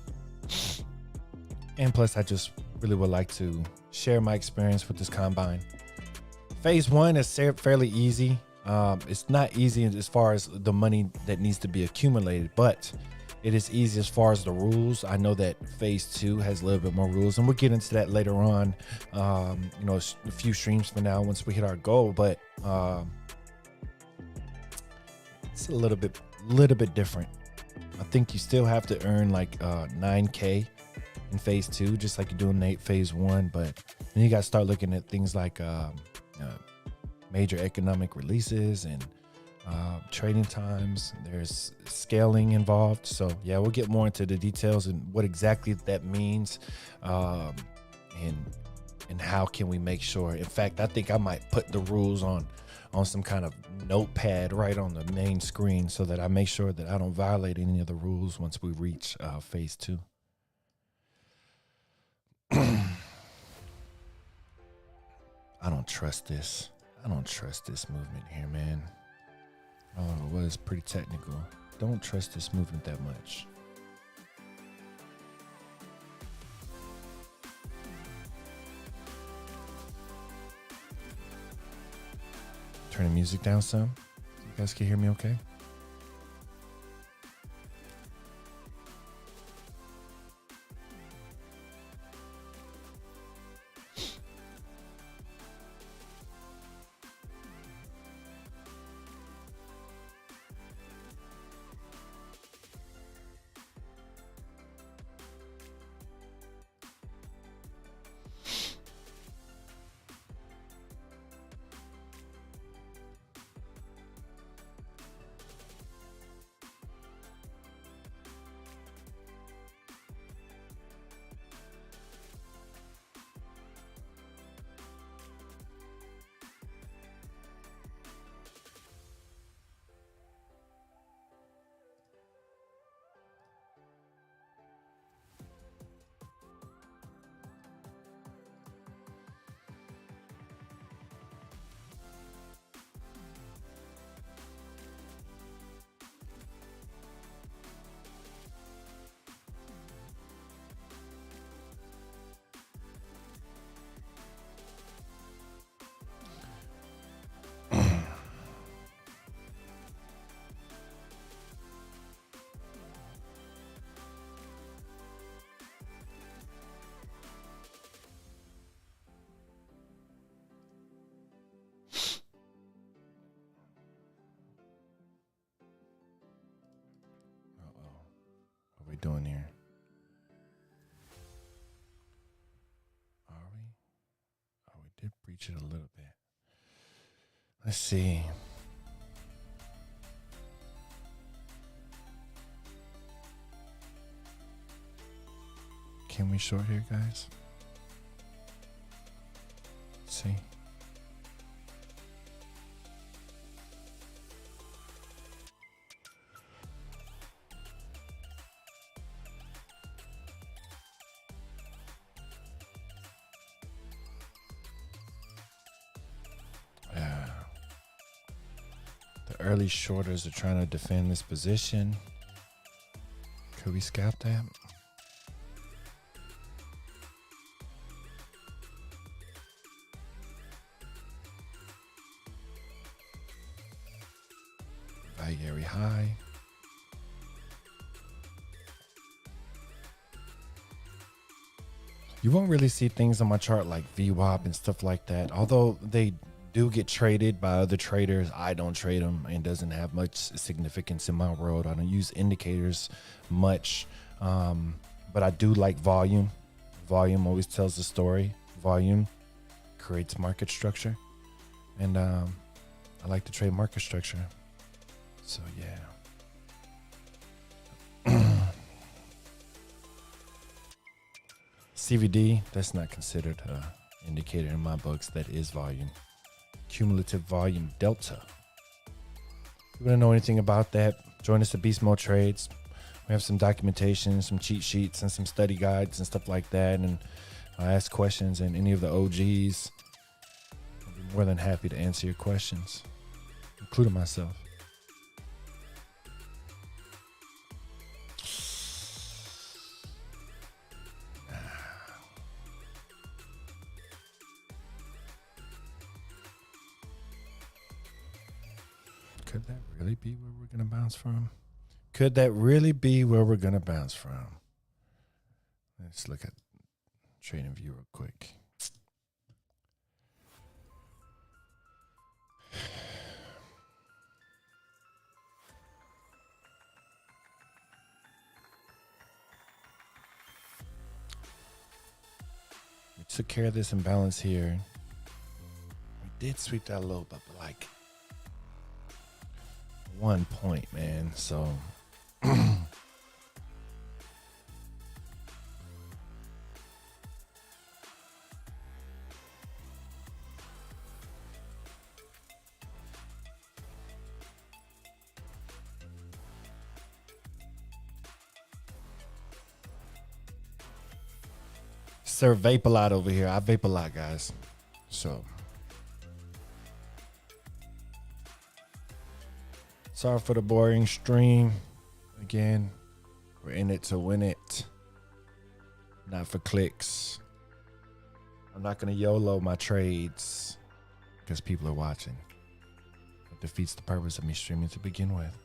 [SPEAKER 1] And plus, I just really would like to share my experience with this combine. Phase one is fairly easy. It's not easy as far as the money that needs to be accumulated, but it is easy as far as the rules. I know that phase two has a little bit more rules, and we'll get into that later on. You know, a few streams from now once we hit our goal, but it's a little bit different. I think you still have to earn like 9K in phase two, just like you do in phase one. But then you got to start looking at things like major economic releases and trading times. There's scaling involved. So yeah, we'll get more into the details and what exactly that means, and how can we make sure. In fact, I think I might put the rules on some kind of notepad right on the main screen so that I make sure that I don't violate any of the rules once we reach phase two. I don't trust this. I don't trust this movement here, man. Oh, it was pretty technical. Don't trust this movement that much. Turn the music down some. You guys can hear me okay? doing here? Are we? Oh, we did breach it a little bit. Let's see. Can we short here, guys? Let's see. Yeah. The early shorters are trying to defend this position. Could we scalp that? Very high. You won't really see things on my chart like VWAP and stuff like that. Although they do get traded by other traders, I don't trade them and doesn't have much significance in my world. I don't use indicators much, but I do like volume. Volume always tells the story. Volume creates market structure, and I like to trade market structure. So yeah. CVD, that's not considered an indicator in my books. That is volume. Cumulative volume delta. If you want to know anything about that, join us at Beast Mode Trades. We have some documentation, some cheat sheets, and some study guides and stuff like that. And I ask questions, and any of the OGs, I'll be more than happy to answer your questions, including myself. Could that really be where we're going to bounce from? Could that really be where we're going to bounce from? Let's look at trading view real quick. We took care of this imbalance here. We did sweep that low, but like 1 point, man. So Sir vape a lot over here. I vape a lot, guys. So sorry for the boring stream. Again, we're in it to win it, not for clicks. I'm not going to YOLO my trades because people are watching. It defeats the purpose of me streaming to begin with.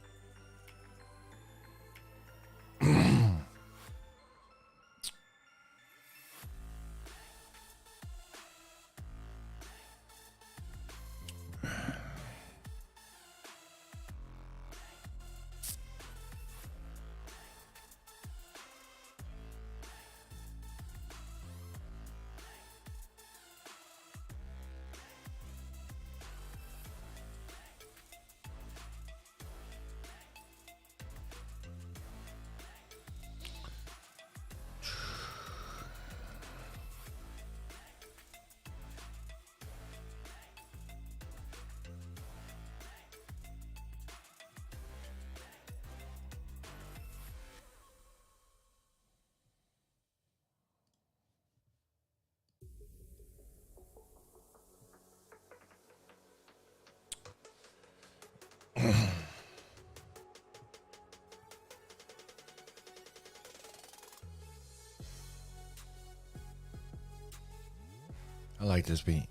[SPEAKER 1] I like this beat.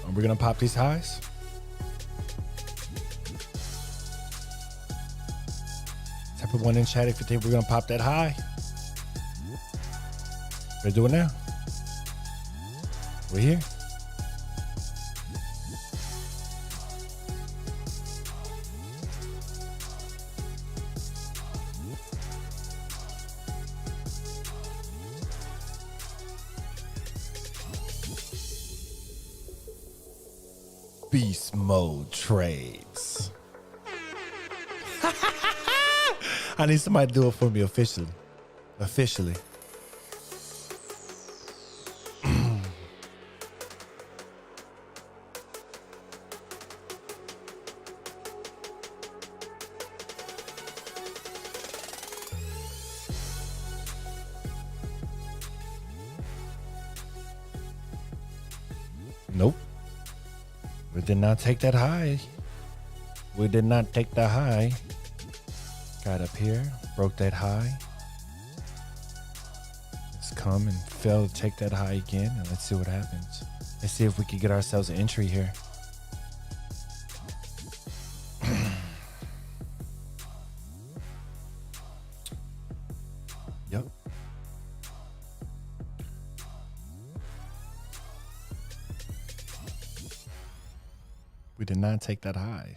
[SPEAKER 1] Are we gonna pop these highs? Type of one in chat if you think we're gonna pop that high. We're doing it now. We're here. beast mode trades. I need somebody to do it for me officially. Nope. We did not take that high. We did not take the high. Got up here, broke that high. Let's come and fail to take that high again, and let's see what happens. Let's see if we can get ourselves an entry here. Yep. We did not take that high.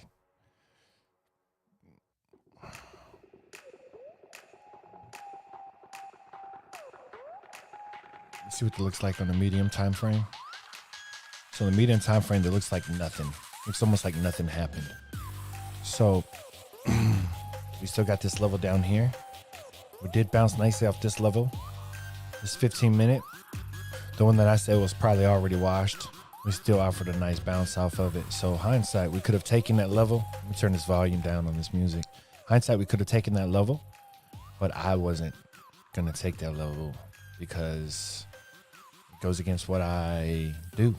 [SPEAKER 1] Let's see what it looks like on the medium time frame. So the medium time frame, it looks like nothing. Looks almost like nothing happened. So we still got this level down here. We did bounce nicely off this level. This 15-minute, the one that I said was probably already washed. We still offered a nice bounce off of it. So hindsight, we could have taken that level. Let me turn this volume down on this music. Hindsight, we could have taken that level, but I wasn't gonna take that level because it goes against what I do.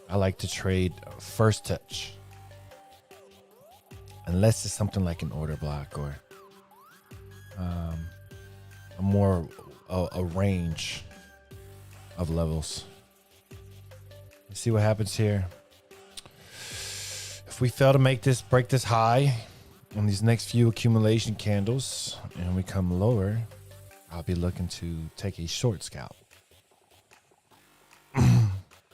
[SPEAKER 1] I like to trade first touch, unless it's something like an order block or a range of levels. Let's see what happens here. If we fail to break this high on these next few accumulation candles and we come lower, I'll be looking to take a short scalp.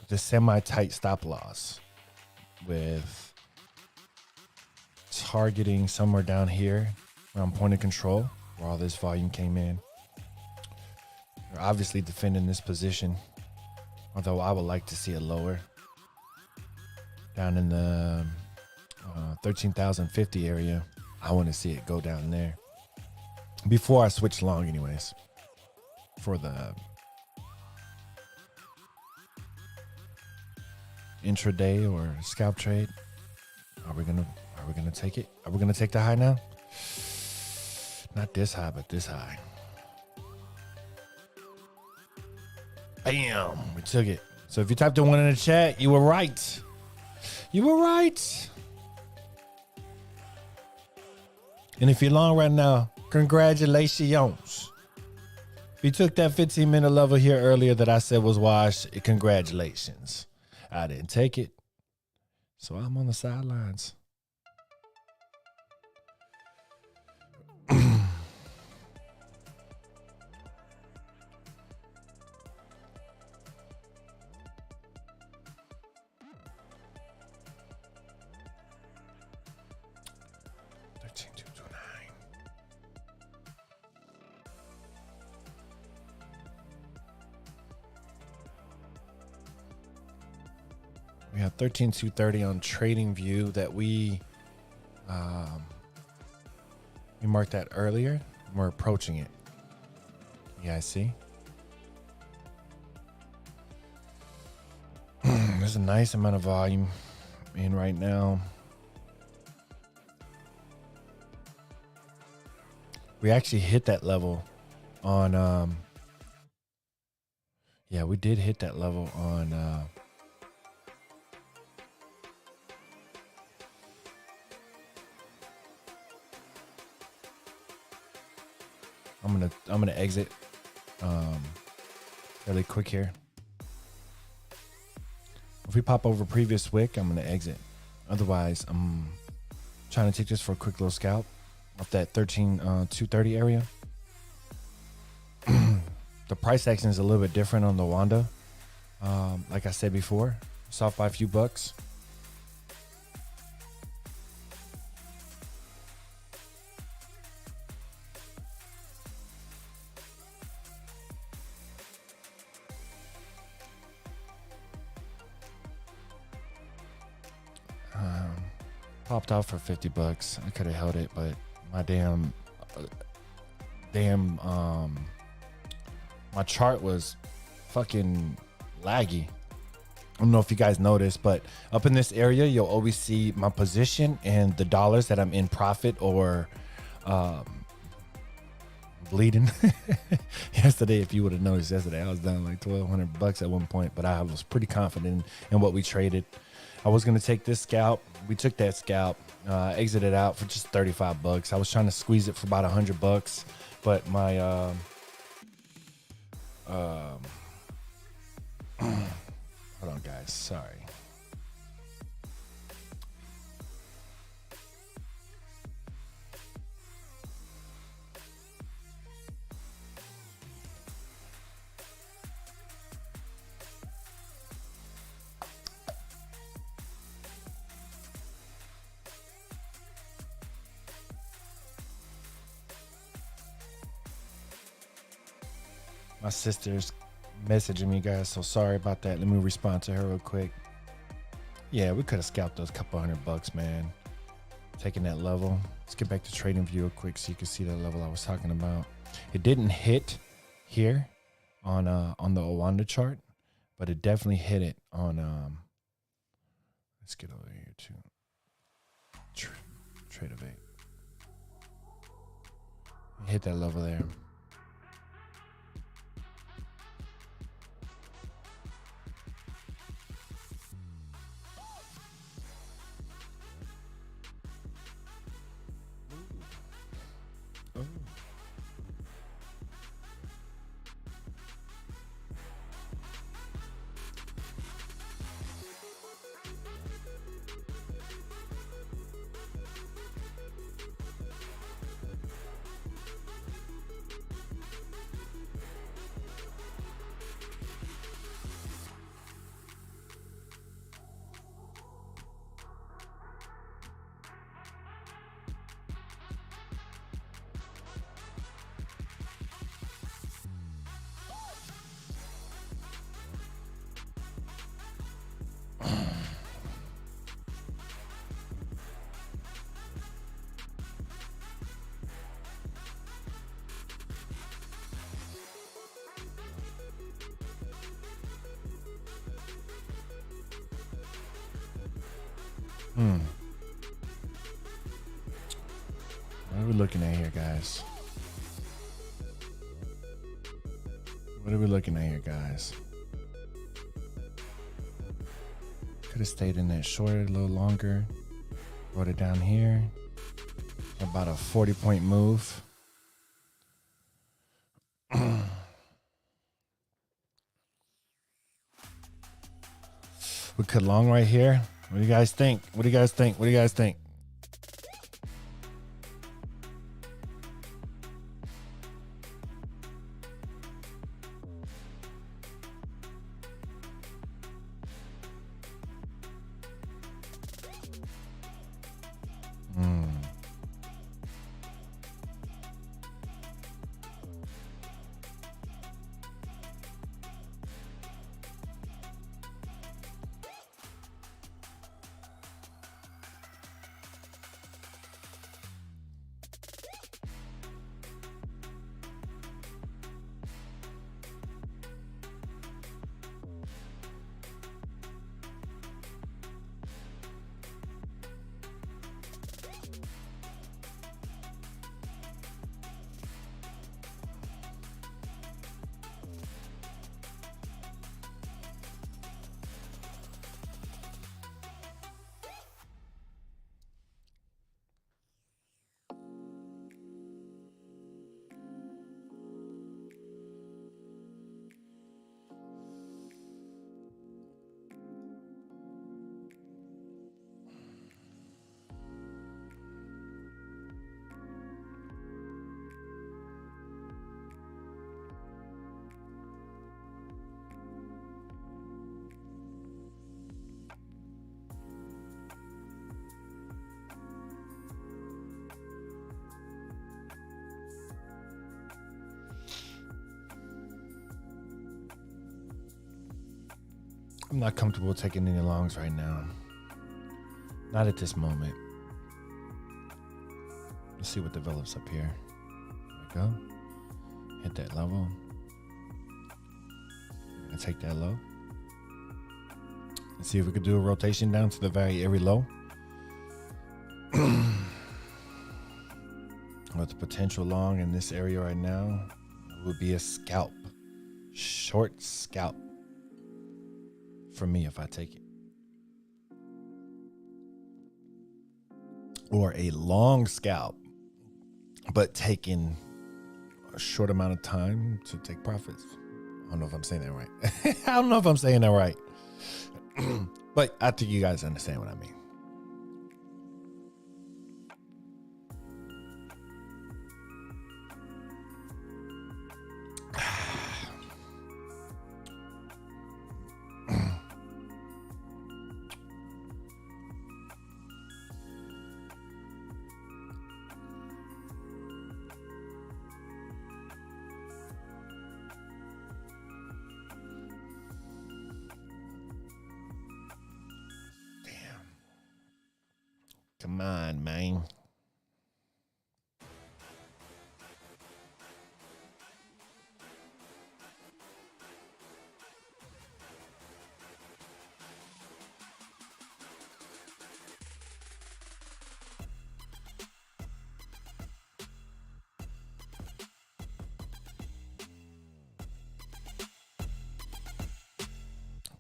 [SPEAKER 1] The semi-tight stop loss with targeting somewhere down here around point of control where all this volume came in. We're obviously defending this position, although I would like to see it lower down in the 13,050 area. I want to see it go down there before I switch long anyways for the intraday or scalp trade. Are we gonna take it? Are we gonna take the high now? Not this high, but this high. Bam, we took it. So if you typed a 1 in the chat, you were right. You were right. And if you're long right now, congratulations. If you took that 15-minute level here earlier that I said was washed, congratulations. I didn't take it, so I'm on the sidelines. We have 13,230 on Trading View that we marked that earlier. We're approaching it. You guys see? There's a nice amount of volume in right now. We actually hit that level on yeah, we did hit that level on I'm gonna exit really quick here. If we pop over previous wick, I'm gonna exit. Otherwise, I'm trying to take this for a quick little scalp off that 13,230 area. The price action is a little bit different on the Wanda. Like I said before, it's off by a few bucks. Popped off for 50 bucks. I could have held it, but my my chart was fucking laggy. I don't know if you guys noticed, but up in this area, you'll always see my position and the dollars that I'm in profit or bleeding. Yesterday, if you would have noticed yesterday, I was down like 1,200 bucks at one point, but I was pretty confident in what we traded. I was going to take this scalp. We took that scalp, exited out for just 35 bucks. I was trying to squeeze it for about 100 bucks, but my, hold on guys, sorry. My sister's messaging me, guys, so sorry about that. Let me respond to her real quick. Yeah, we could have scalped those couple $100, man. Taking that level. Let's get back to trading view real quick so you can see the level I was talking about. It didn't hit here on the Owanda chart, but it definitely hit it on let's get over here to trade of 8. It hit that level there. What are we looking at here, guys? What are we looking at here, guys? Could have stayed in that short a little longer. Brought it down here. About a 40-point move. We could long right here. What do you guys think? What do you guys think? What do you guys think? I'm not comfortable taking any longs right now. Not at this moment. see what develops up here. There we go. Hit that level. And take that low. Let's see if we could do a rotation down to the very low. With the potential long in this area right now would be a scalp. Short scalp for me if I take it. Or a long scalp, but taking a short amount of time to take profits. I don't know if I'm saying that right. I don't know if I'm saying that right. But I think you guys understand what I mean. Come on, man.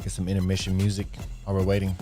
[SPEAKER 1] Get some intermission music while we're waiting.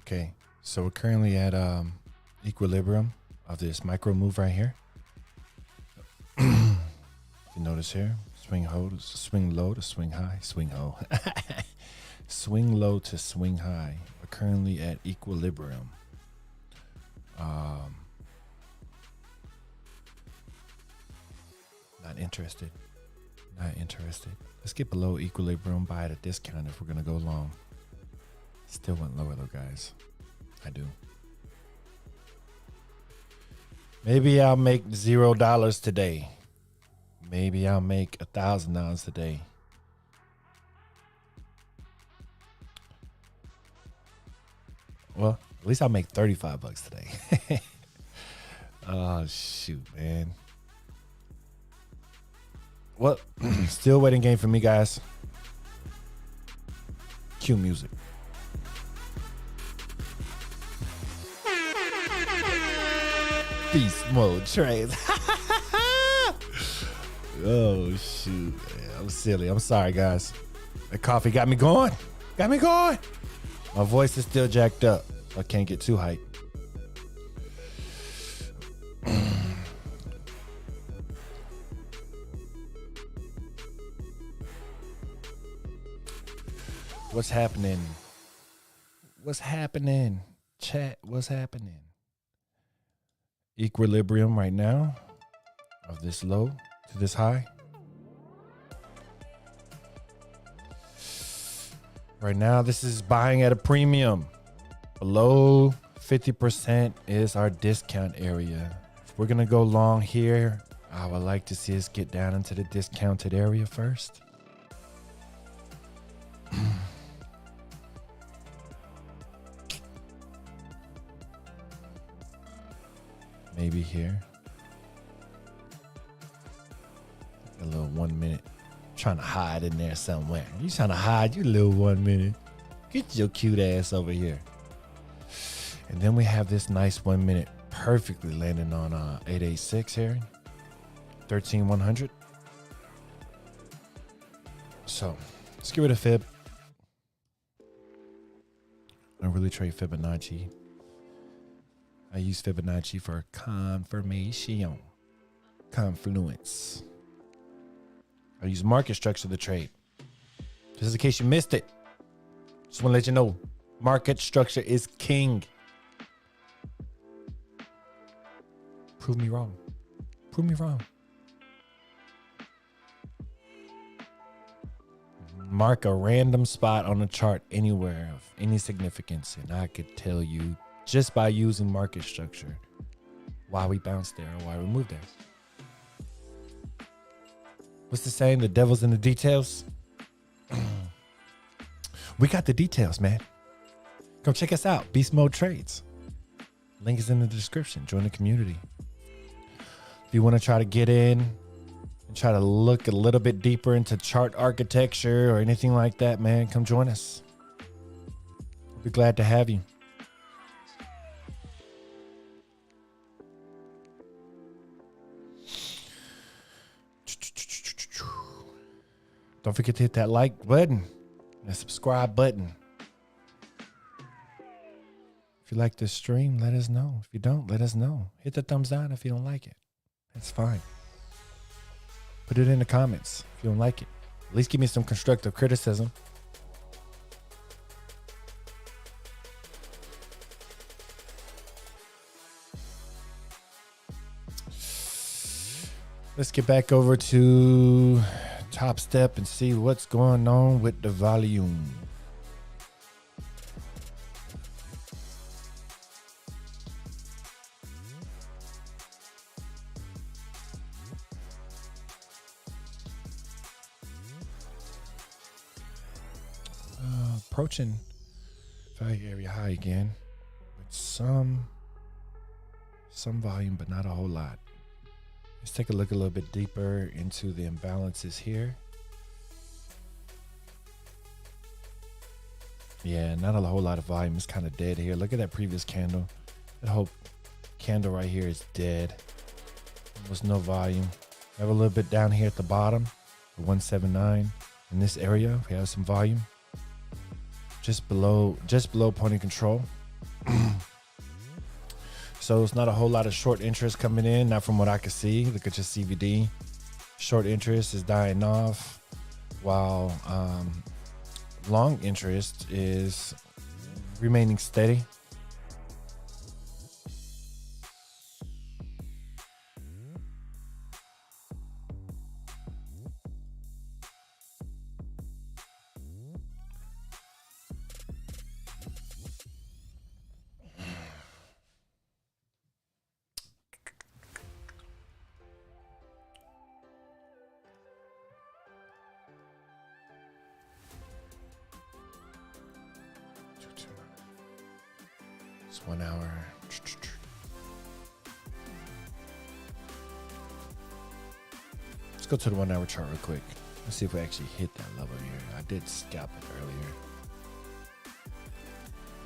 [SPEAKER 1] Okay, so we're currently at equilibrium of this micro move right here. You notice here, swing low to swing high, swing ho. Swing low to swing high. We're currently at equilibrium. Not interested. Not interested. Let's get below equilibrium, buy at a discount if we're gonna go long. Still went lower though, guys. I do. Maybe I'll make $0 today. Maybe I'll make $1,000 today. Well, at least I'll make $35 today. Oh, shoot, man. Well, still waiting game for me, guys. Cue music. Beast mode trades. Oh, shoot. Man. I'm silly. I'm sorry, guys. The coffee got me going. Got me going. My voice is still jacked up. I can't get too hyped. What's happening? What's happening? Chat, what's happening? Equilibrium right now of this low to this high. Right now, this is buying at a premium. Below 50% is our discount area. If we're going to go long here, I would like to see us get down into the discounted area first. Maybe here. A little 1 minute. Trying to hide in there somewhere. You trying to hide, you little 1 minute. Get your cute ass over here. And then we have this nice 1 minute perfectly landing on 886 here. 13,100. So let's get rid of Fib. I don't really trade Fibonacci. I use Fibonacci for confirmation, confluence. I use market structure to trade. Just in case you missed it. Just want to let you know, market structure is king. Prove me wrong. Prove me wrong. Mark a random spot on the chart anywhere of any significance, and I could tell you just by using market structure why we bounced there or why we moved there. What's the saying? The devil's in the details. We got the details, man. Come check us out. Beast Mode Trades. Link is in the description. Join the community. If you want to try to get in and try to look a little bit deeper into chart architecture or anything like that, man, come join us. We'll be glad to have you. Don't forget to hit that like button and the subscribe button. If you like this stream, let us know. If you don't, let us know. Hit the thumbs down if you don't like it. That's fine. Put it in the comments if you don't like it. At least give me some constructive criticism. Let's get back over to Top Step and see what's going on with the volume. Approaching value area high again with some volume, but not a whole lot. Let's take a look a little bit deeper into the imbalances here. Yeah, not a whole lot of volume. It's kind of dead here. Look at that previous candle. That whole candle right here is dead. Almost no volume. We have a little bit down here at the bottom, the 179. In this area, we have some volume. Just below point of control. So it's not a whole lot of short interest coming in, not from what I can see. Look at your CVD. Short interest is dying off, while long interest is remaining steady. 1 hour. Let's go to the 1 hour chart real quick. Let's see if we actually hit that level here. I did scalp it earlier.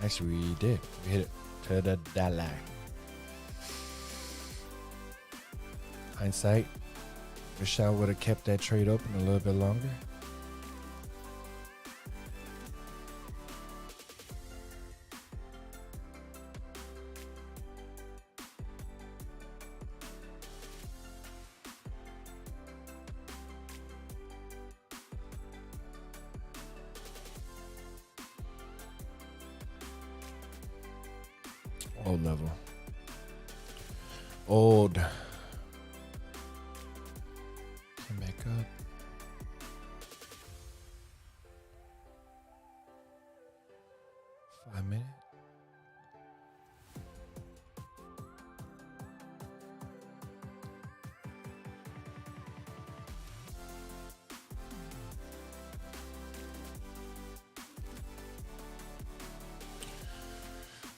[SPEAKER 1] Actually, we did. We hit it to the dollar. Hindsight. Wish I would have kept that trade open a little bit longer. Old level. Old. Came back up. Five minutes.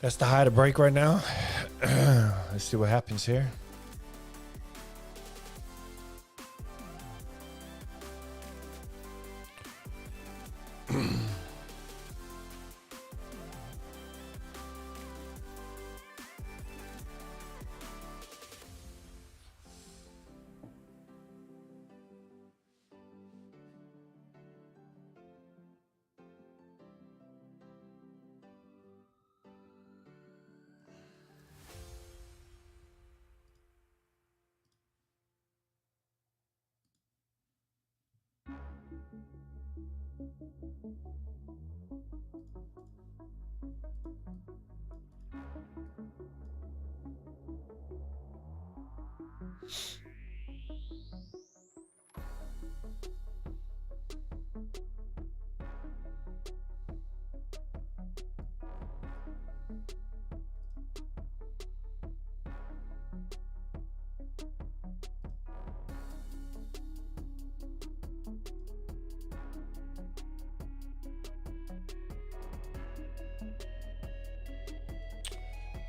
[SPEAKER 1] That's the high to break right now. Let's see what happens here.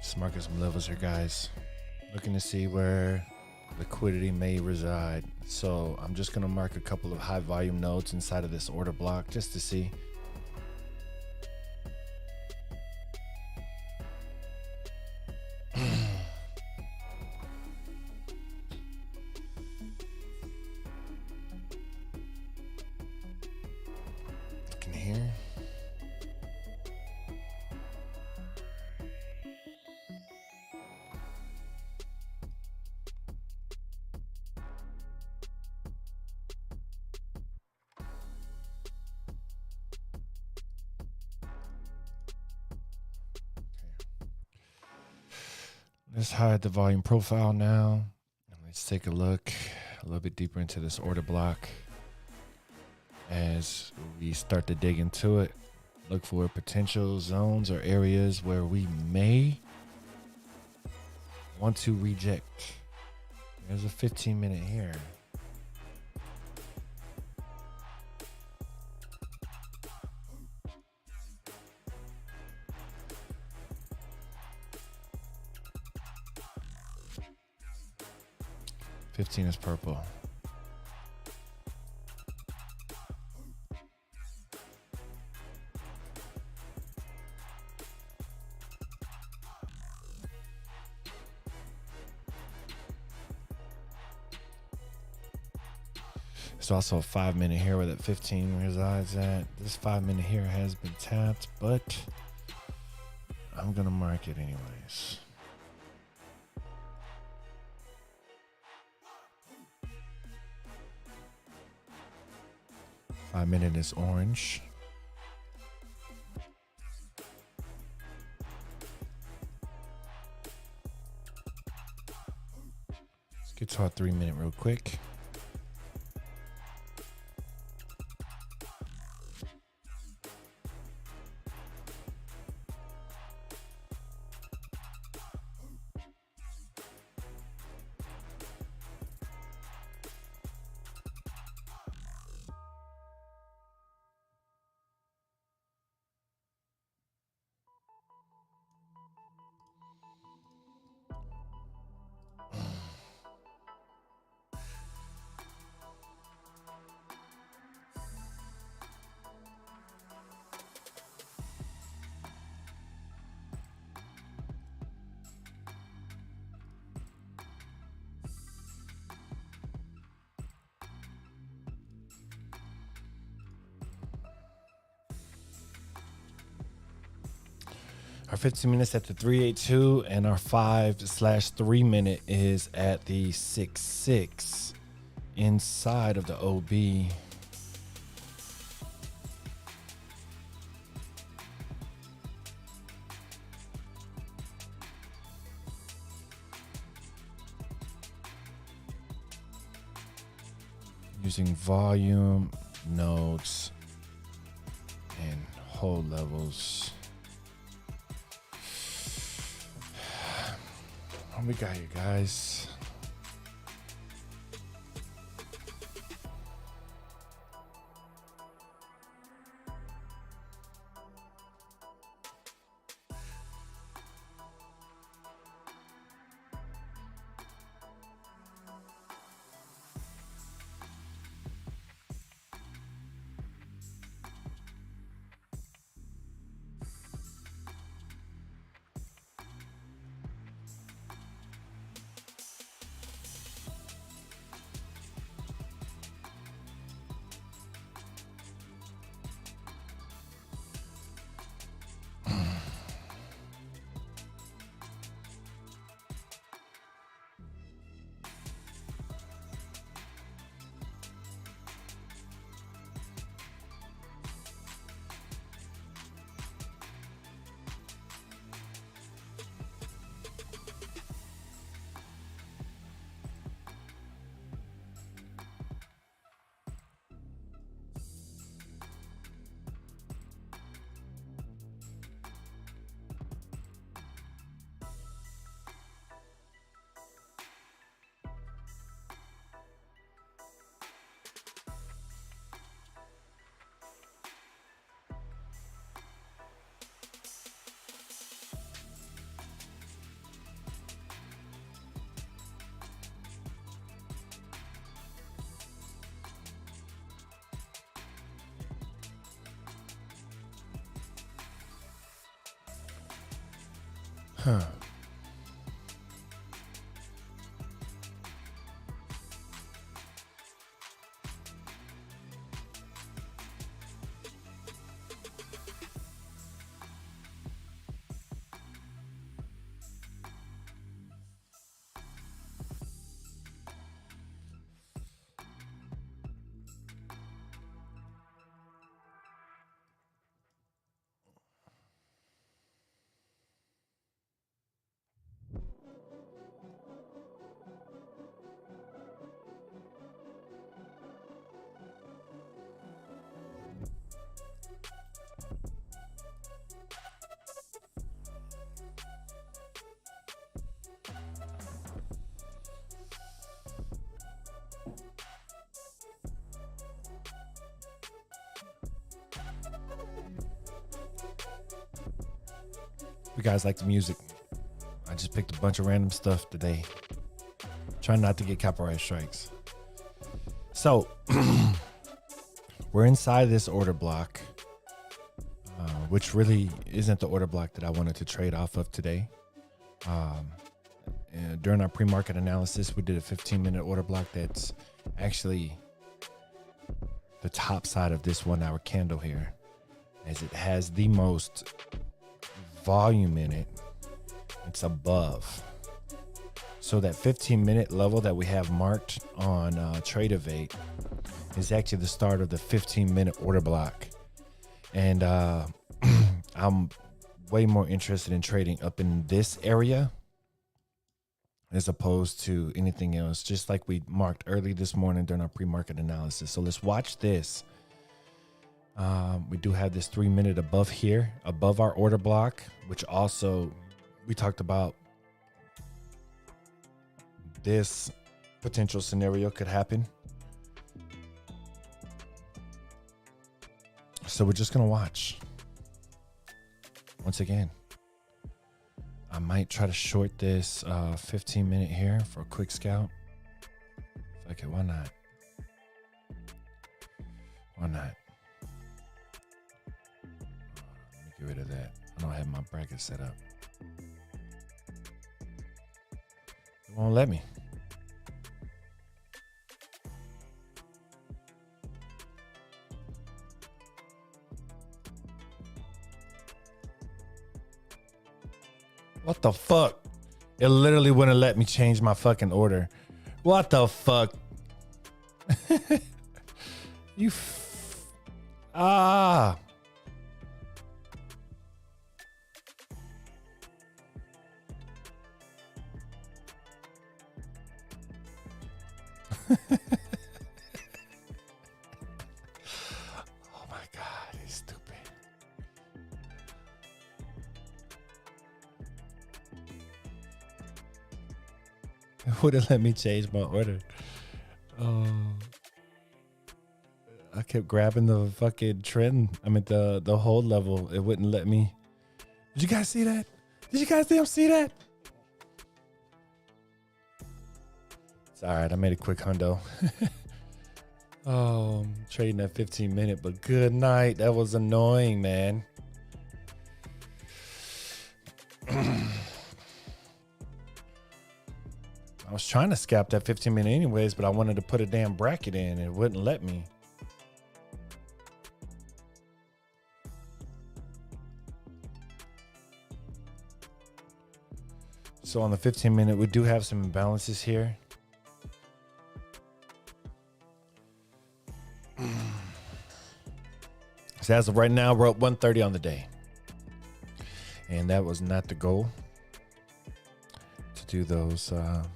[SPEAKER 1] Just marking some levels here, guys. Looking to see where liquidity may reside. So I'm just going to mark a couple of high volume nodes inside of this order block just to see. Looking here. Let's hide the volume profile now. And let's take a look a little bit deeper into this order block. As we start to dig into it, look for potential zones or areas where we may want to reject. There's a 15-minute here. $15 is purple. There's also a 5-minute here where that 15 resides at. This 5-minute here has been tapped, but I'm gonna mark it anyways. Five-minute is orange. Let's get to our 3-minute real quick. Our 15 minutes at the 382, and our 5/3 minute is at the 6/6 inside of the OB. Using volume, nodes, and hold levels. What we got here, guys? Huh. You guys like the music? I just picked a bunch of random stuff today. Trying not to get copyright strikes. So, we're inside this order block, which really isn't the order block that I wanted to trade off of today. And during our pre-market analysis, we did a 15-minute order block that's actually the top side of this 1 hour candle here, as it has the most volume in it. It's above. So that 15-minute level that we have marked on Tradeovate is actually the start of the 15-minute order block. And I'm way more interested in trading up in this area as opposed to anything else, just like we marked early this morning during our pre-market analysis. So let's watch this. We do have this 3 minute above here, above our order block, which also we talked about this potential scenario could happen. So we're just going to watch. Once again, I might try to short this 15 minute here for a quick scout. Fuck it, why not? Why not? Let me get rid of that. I don't have my bracket set up. It won't let me. What the fuck? It literally wouldn't let me change my fucking order. What the fuck? Ah. Oh my God, he's stupid. It wouldn't let me change my order. Oh. I kept grabbing the fucking trend. I mean the hold level. It wouldn't let me. Did you guys see that? Did you guys see that? It's all right. I made a quick hundo. Oh, I'm trading that 15-minute, but good night. That was annoying, man. I was trying to scalp that 15-minute anyways, but I wanted to put a damn bracket in. It wouldn't let me. So on the 15-minute, we do have some imbalances here. So as of right now, we're up 130 on the day. And that was not the goal to do those. Well,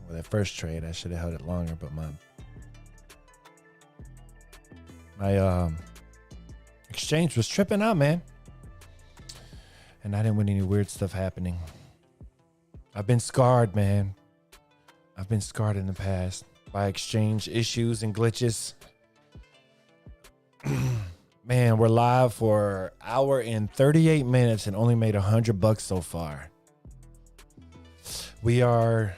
[SPEAKER 1] that first trade, I should have held it longer, but my exchange was tripping out, man. And I didn't want any weird stuff happening. I've been scarred, man. I've been scarred in the past by exchange issues and glitches. Man, we're live for an hour and 38 minutes and only made $100 so far. We are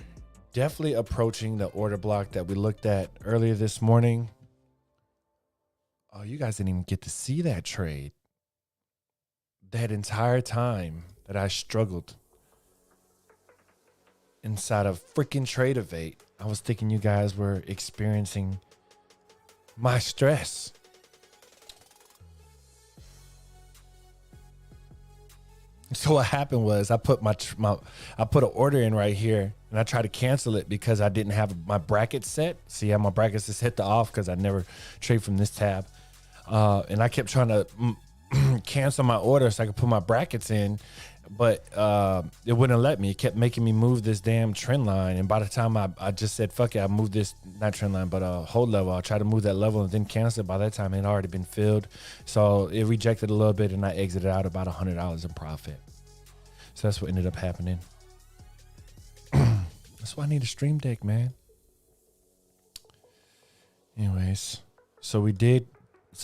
[SPEAKER 1] definitely approaching the order block that we looked at earlier this morning. Oh, you guys didn't even get to see that trade. That entire time that I struggled inside of freaking Tradeovate, I was thinking you guys were experiencing my stress. So what happened was I put I put an order in right here and I tried to cancel it because I didn't have my bracket set. See how my brackets is hit the off because I never trade from this tab. And I kept trying to cancel my order so I could put my brackets in, but it wouldn't let me. It kept making me move this damn trend line. And by the time I just said, fuck it, I moved this, not trend line, but hold level. I tried to move that level and then cancel it. By that time, it had already been filled. So it rejected a little bit and I exited out about $100 in profit. So that's what ended up happening. That's why I need a stream deck, man. Anyways, so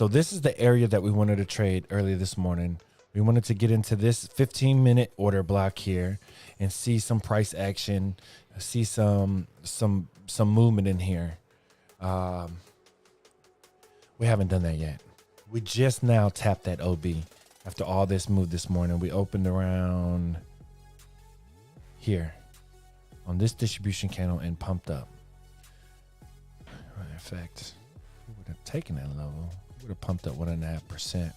[SPEAKER 1] this is the area that we wanted to trade earlier this morning. We wanted to get into this 15-minute order block here and see some price action, see some movement in here. We haven't done that yet. We just now tapped that OB after all this move this morning. We opened around here on this distribution candle and pumped up. In fact, we would have taken that level. We would have pumped up 1.5%.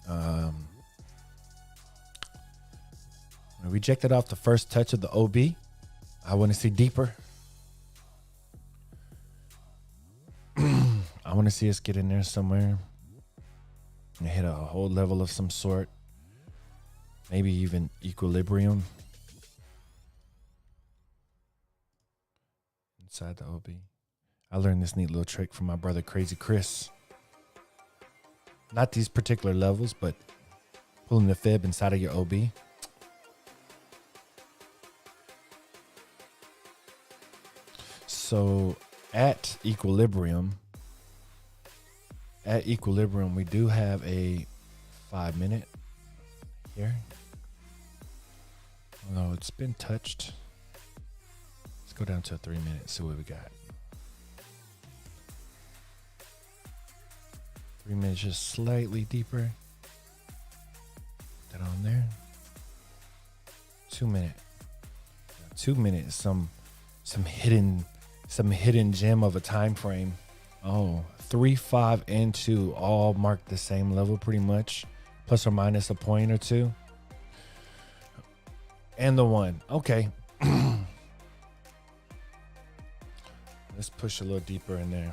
[SPEAKER 1] I rejected off the first touch of the OB. I want to see deeper. I want to see us get in there somewhere and hit a whole level of some sort, maybe even equilibrium inside the OB. I learned this neat little trick from my brother Crazy Chris. Not these particular levels, but pulling the fib inside of your OB. So at equilibrium, we do have a 5-minute here. Although it's been touched. Let's go down to a 3-minute, see what we got. 3 minutes, just slightly deeper. Put that on there. 2 minute. 2 minutes, some hidden gem of a time frame Oh, 3, 5, and 2 all mark the same level pretty much, plus or minus a point or two. And the 1. Okay. Let's push a little deeper in there.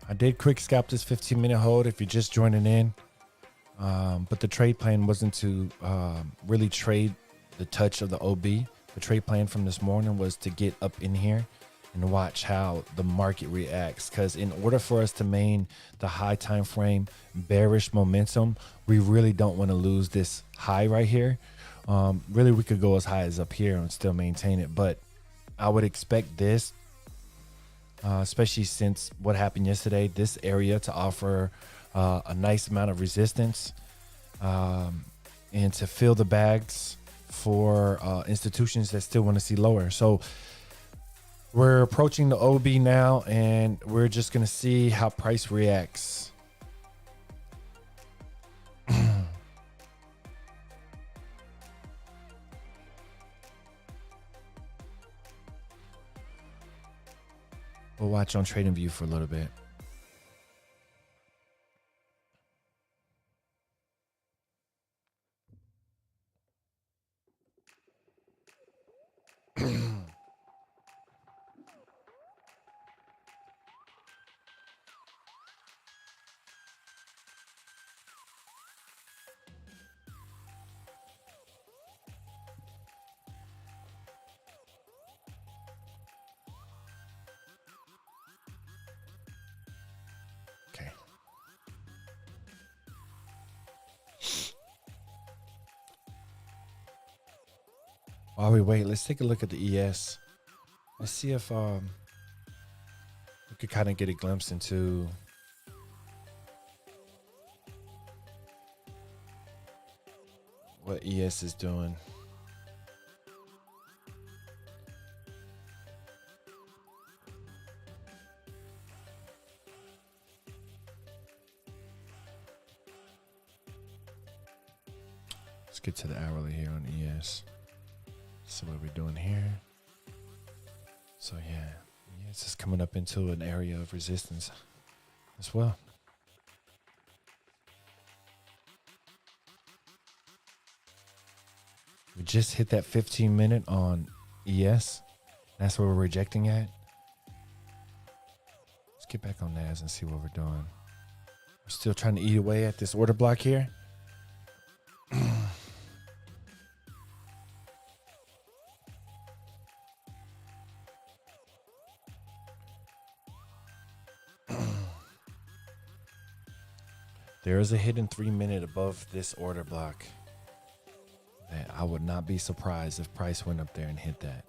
[SPEAKER 1] I did quick scalp this 15-minute hold if you're just joining in. But the trade plan wasn't to really trade the touch of the OB. The trade plan from this morning was to get up in here and watch how the market reacts. Because in order for us to maintain the high time frame bearish momentum, we really don't want to lose this high right here. Really, we could go as high as up here and still maintain it. But I would expect this, especially since what happened yesterday, this area to offer a nice amount of resistance and to fill the bags for institutions that still want to see lower. So we're approaching the OB now, and we're just going to see how price reacts. We'll watch on TradingView for a little bit. Okay. While we wait, let's take a look at the ES. Let's see if we could kind of get a glimpse into what ES is doing. Let's get to the hourly here on ES. So what we're doing here. So yeah, ES is coming up into an area of resistance as well. We just hit that 15-minute on ES. That's where we're rejecting at. Let's get back on NAS and see what we're doing. We're still trying to eat away at this order block here. There is a hidden 3-minute above this order block that I would not be surprised if price went up there and hit that.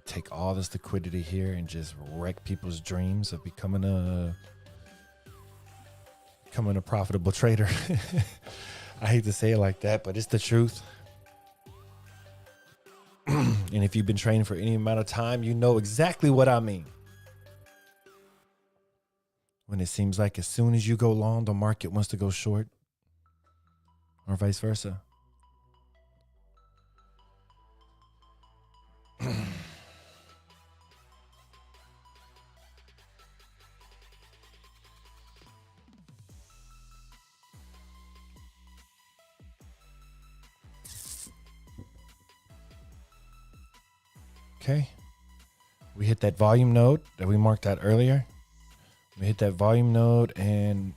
[SPEAKER 1] Take all this liquidity here and just wreck people's dreams of becoming a profitable trader. I hate to say it like that, but it's the truth. And if you've been trading for any amount of time, you know exactly what I mean. When it seems like as soon as you go long, the market wants to go short, or vice versa. Okay. We hit that volume node that we marked out earlier. We hit that volume node, and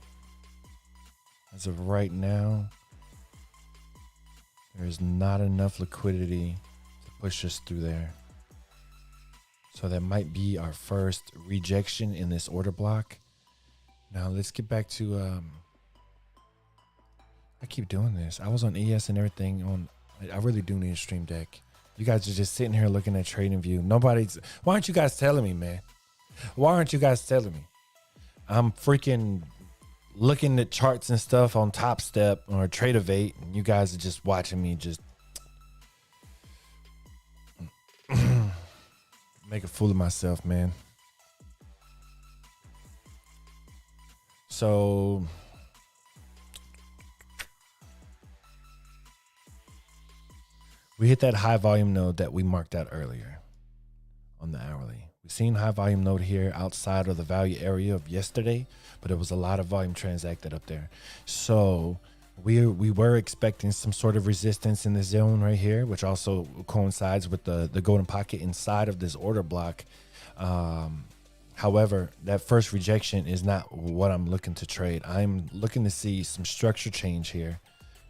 [SPEAKER 1] as of right now, there's not enough liquidity to push us through there. So that might be our first rejection in this order block. Now let's get back to, I keep doing this. I was on ES and everything I really do need a stream deck. You guys are just sitting here looking at TradingView. Why aren't you guys telling me, man? Why aren't you guys telling me? I'm freaking looking at charts and stuff on Top Step or Tradeovate, and you guys are just watching me just make a fool of myself, man. So we hit that high volume node that we marked out earlier on the hourly. We've seen high volume node here outside of the value area of yesterday, but it was a lot of volume transacted up there. So we were expecting some sort of resistance in the zone right here, which also coincides with the golden pocket inside of this order block. However, that first rejection is not what I'm looking to trade. I'm looking to see some structure change here.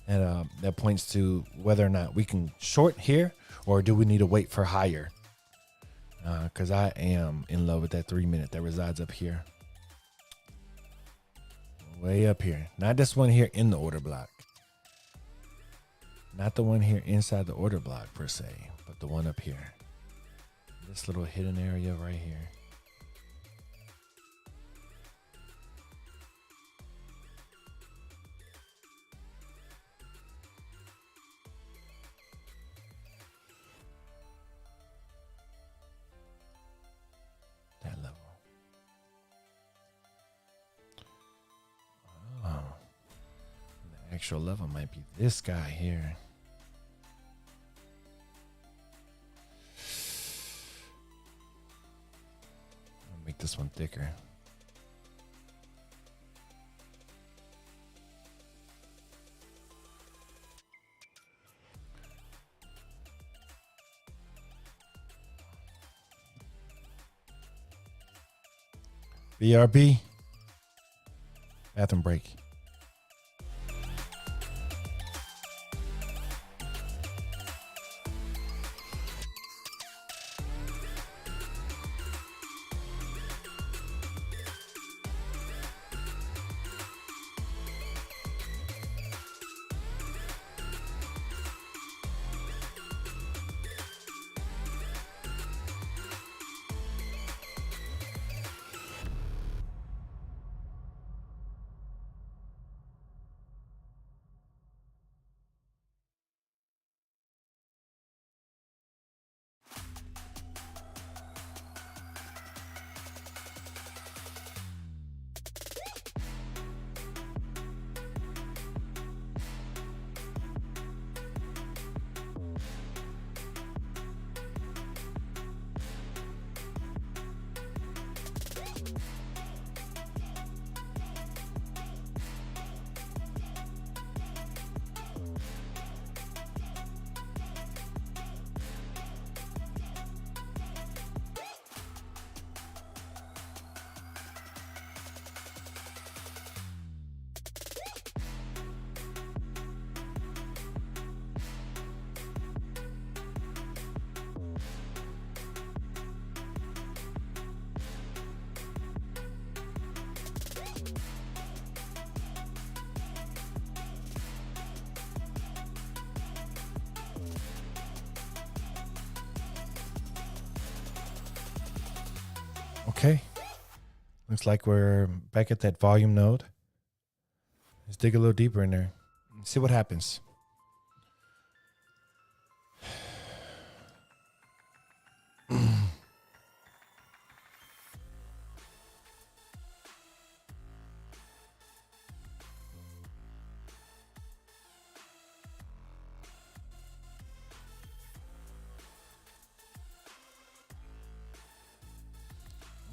[SPEAKER 1] And that points to whether or not we can short here, or do we need to wait for higher? Because I am in love with that 3 minute that resides up here. Way up here. Not this one here in the order block. Not the one here inside the order block per se, but the one up here. This little hidden area right here. That level. Oh. The actual level might be this guy here. I'll make this one thicker. BRB. Bathroom break. Okay. Looks like we're back at that volume node. Let's dig a little deeper in there and see what happens.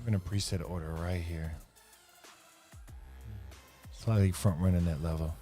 [SPEAKER 1] I'm going to preset order right here. Slightly front running that level.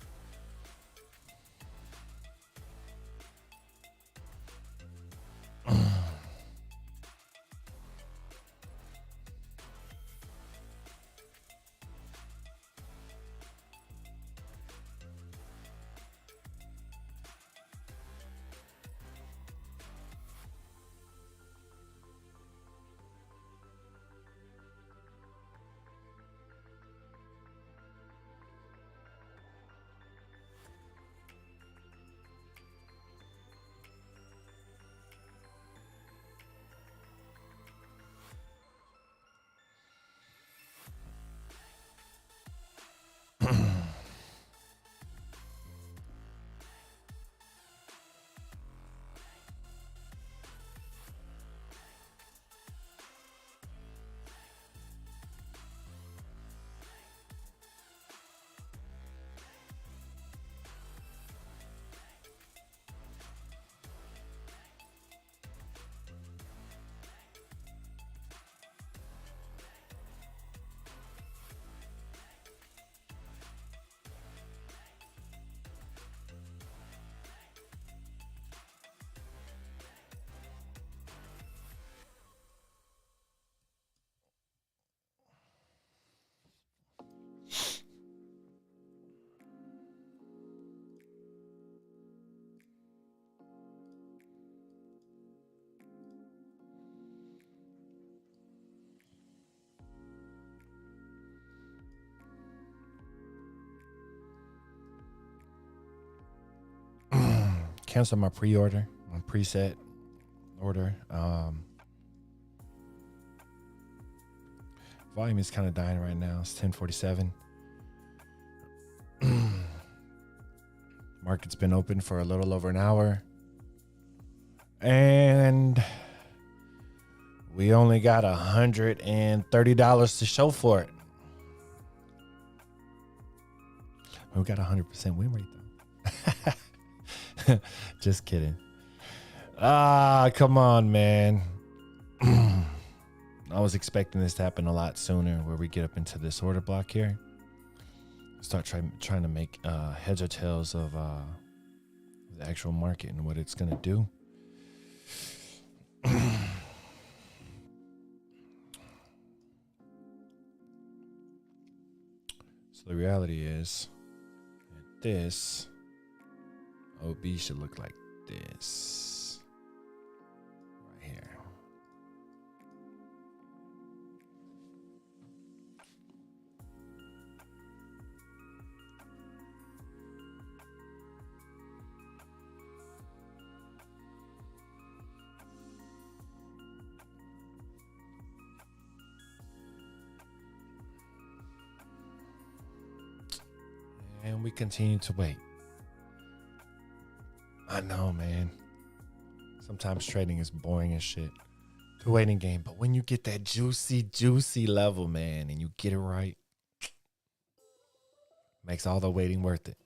[SPEAKER 1] canceled my pre-order, my preset order. Volume is kind of dying right now. It's 10:47. Market's been open for a little over an hour. And we only got $130 to show for it. We got 100% win rate though. Just kidding. Come on, man. I was expecting this to happen a lot sooner, where we get up into this order block here. Start trying to make heads or tails of the actual market and what it's going to do. So the reality is that this OB should look like this right here. And we continue to wait. I know, man. Sometimes trading is boring as shit. The waiting game. But when you get that juicy level, man, and you get it right, makes all the waiting worth it.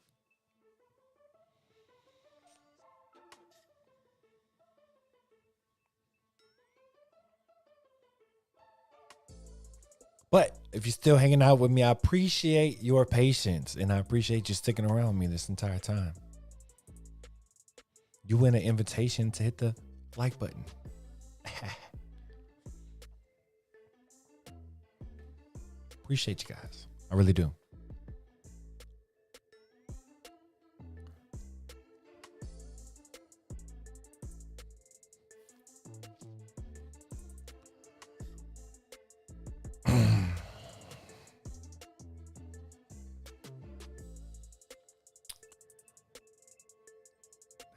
[SPEAKER 1] But if you're still hanging out with me, I appreciate your patience, and I appreciate you sticking around with me this entire time. You win an invitation to hit the like button. Appreciate you guys. I really do.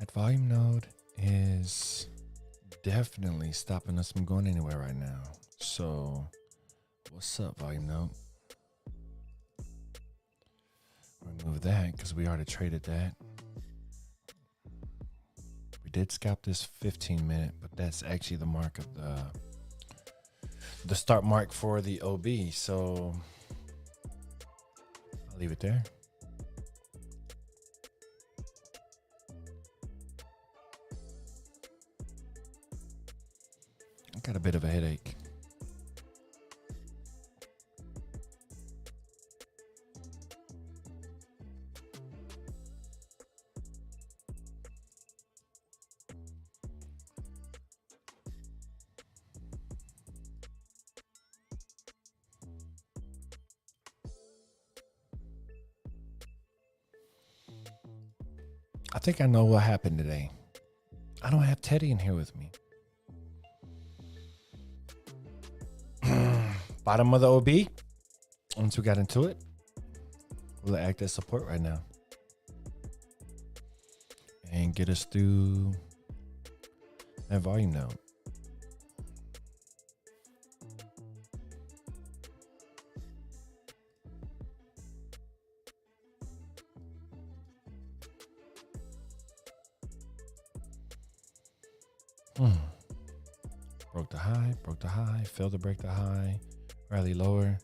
[SPEAKER 1] That volume node is definitely stopping us from going anywhere right now. So what's up, volume node? Remove that because we already traded that. We did scalp this 15-minute, but that's actually the mark of the start mark for the OB. So I'll leave it there. I got a bit of a headache. I think I know what happened today. I don't have Teddy in here with me. Bottom of the OB. Once we got into it, we'll act as support right now and get us through that volume node. Broke the high, failed to break the high, rally lower.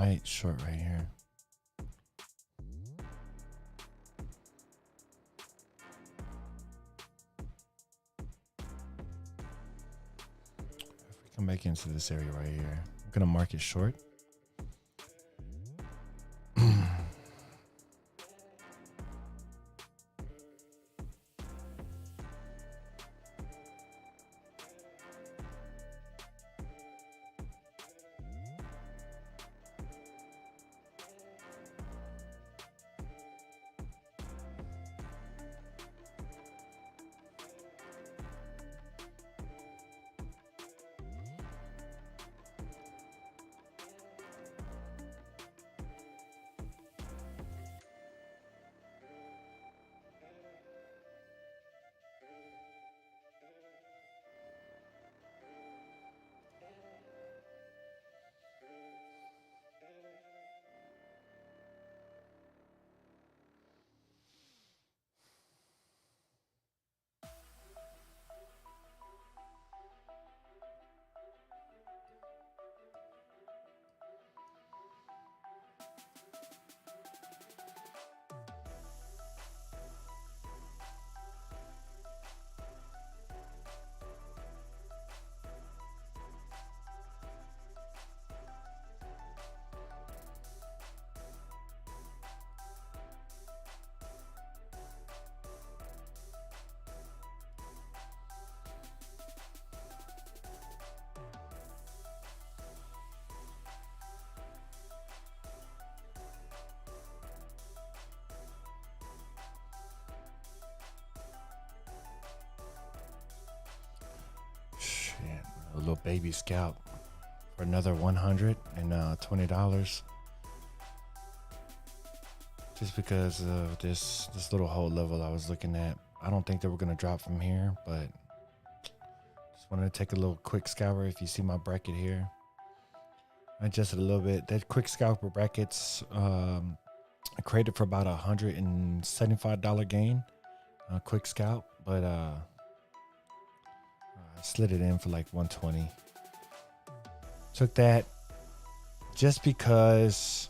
[SPEAKER 1] might short right here. If we come back into this area right here, I'm gonna mark it short. Shit, a little baby scalp for another $120, just because of this little hold level I was looking at. I don't think that we're gonna drop from here, but just wanted to take a little quick scalper. If you see my bracket here, I adjusted a little bit. That quick scalper brackets I created for about $175 gain, quick scalp, but I slid it in for like 120. Took that just because.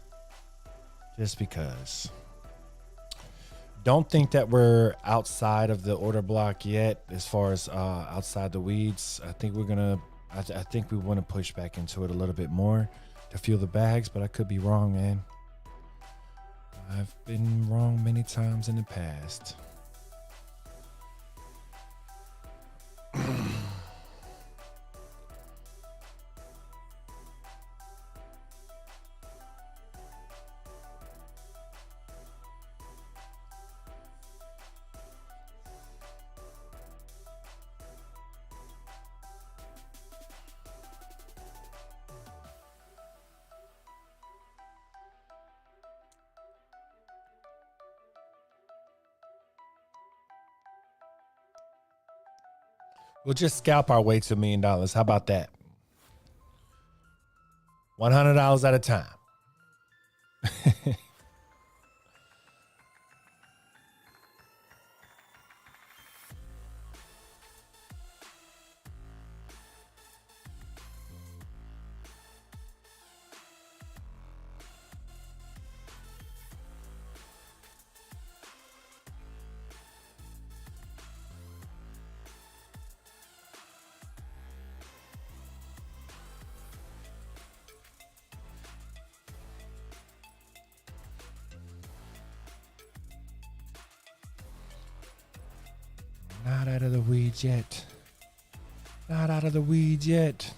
[SPEAKER 1] Don't think that we're outside of the order block yet, as far as outside the weeds. I think we're gonna. I think we want to push back into it a little bit more to fuel the bags, but I could be wrong, man. I've been wrong many times in the past. We'll just scalp our way to $1 million. How about that? $100 at a time. Not out of the weeds yet. Not out of the weeds yet.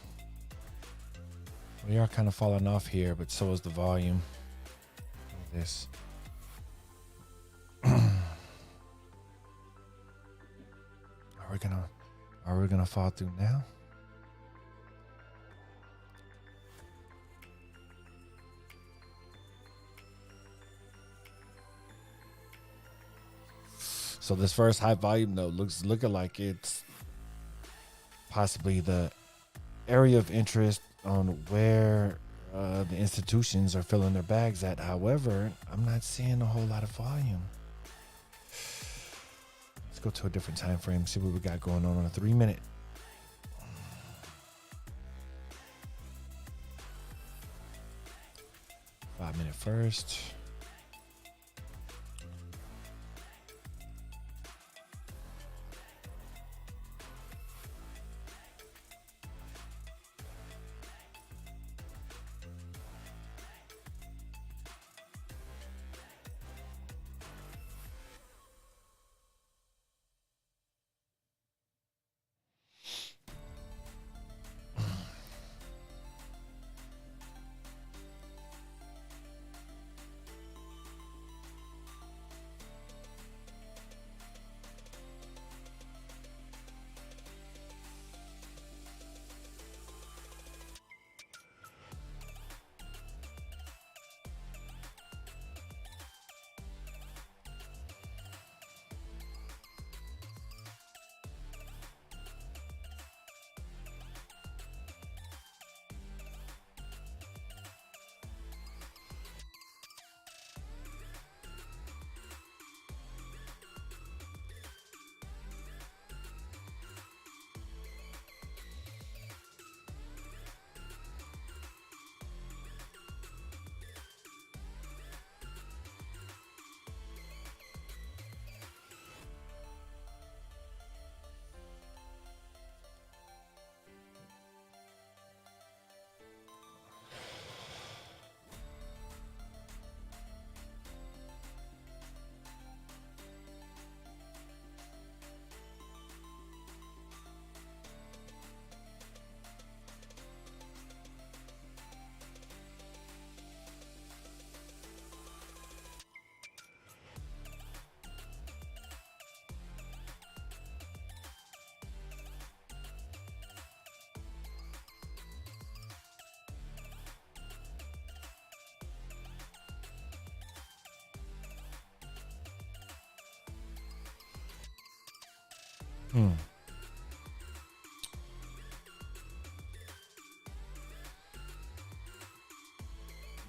[SPEAKER 1] We are kind of falling off here, but so is the volume. Look at this. Are we gonna fall through now? So this first high volume note looking like it's possibly the area of interest on where the institutions are filling their bags at. However, I'm not seeing a whole lot of volume. Let's go to a different time frame, see what we got going on a 3-minute. 5-minute first.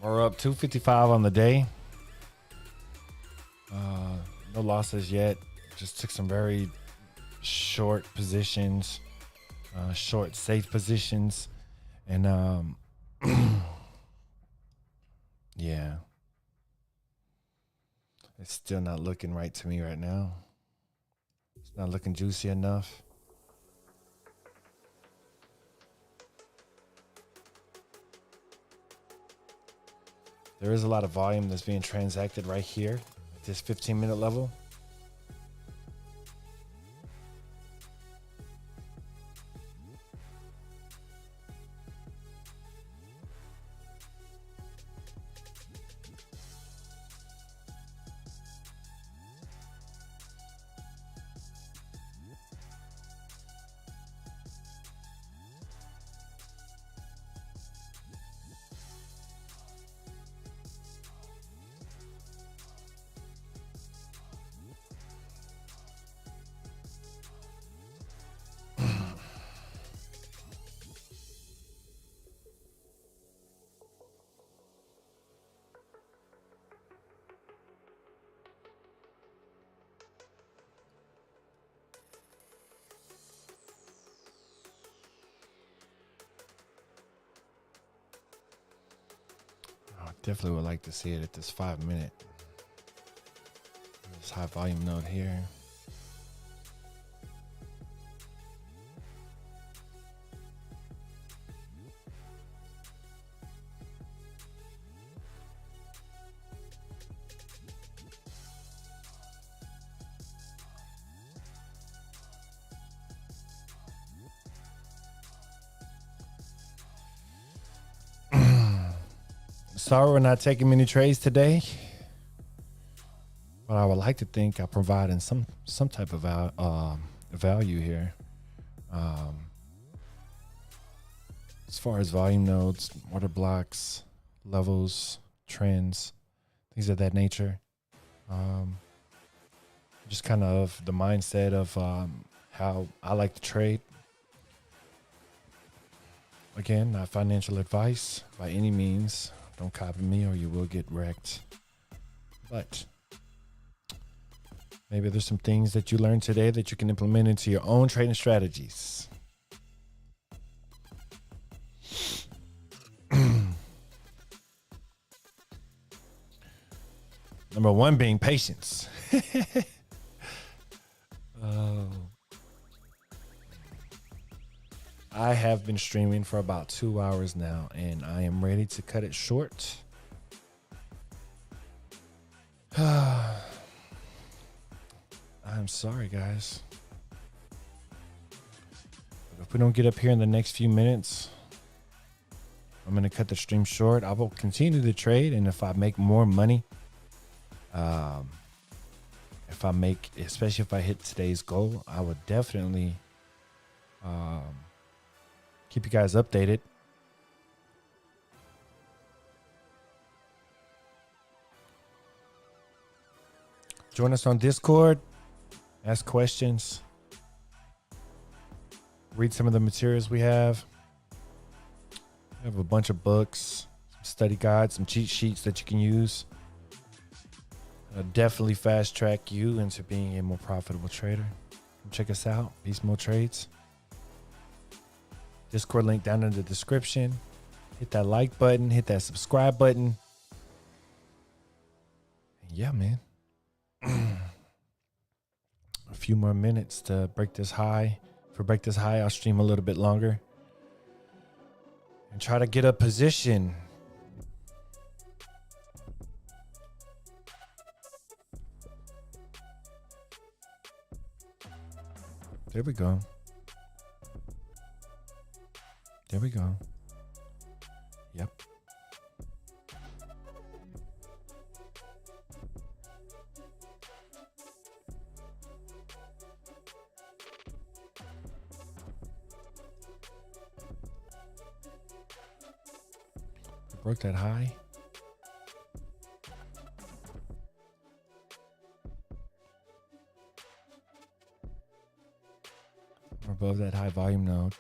[SPEAKER 1] We're up 255 on the day. No losses yet. Just took some very short positions, short safe positions, and yeah, it's still not looking right to me right now. It's not looking juicy enough. There is a lot of volume that's being transacted right here at this 15-minute level. Definitely would like to see it at this 5-minute. This high volume node here. Sorry we're not taking many trades today, but I would like to think I'm providing some type of value here. As far as volume nodes, order blocks, levels, trends, things of that nature. Just kind of the mindset of how I like to trade. Again, not financial advice by any means. Don't copy me or you will get wrecked. But maybe there's some things that you learned today that you can implement into your own trading strategies. Number one being patience. Oh. I have been streaming for about 2 hours now, and I am ready to cut it short. I'm sorry, guys. If we don't get up here in the next few minutes, I'm going to cut the stream short. I will continue to trade, and if I make more money, especially if I hit today's goal, I would definitely keep you guys updated. Join us on Discord, ask questions, read some of the materials we have. We have a bunch of books, some study guides, some cheat sheets that you can use. Definitely fast track you into being a more profitable trader. Come check us out, Beast Mode Trades. Discord link down in the description. Hit that like button, hit that subscribe button. Yeah, man. A few more minutes to break this high. If we break this high, I'll stream a little bit longer and try to get a position. There we go. There we go. Yep. Broke that high. We're above that high volume node.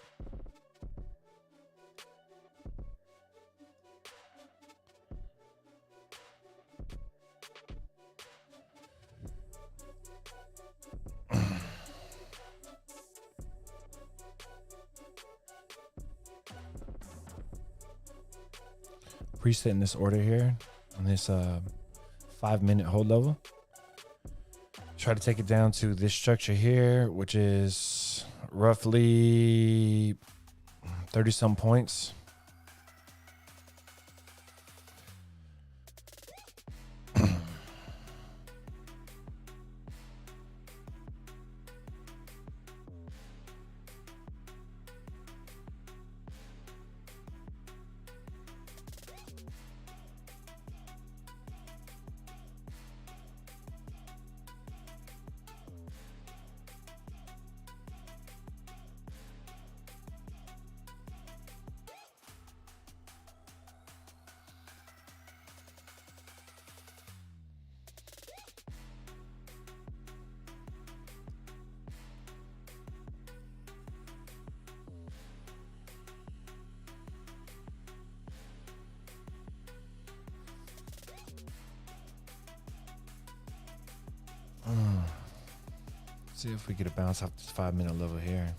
[SPEAKER 1] Presetting this order here on this 5-minute hold level. Try to take it down to this structure here, which is roughly 30 some points. See if we get a bounce off this 5-minute level here.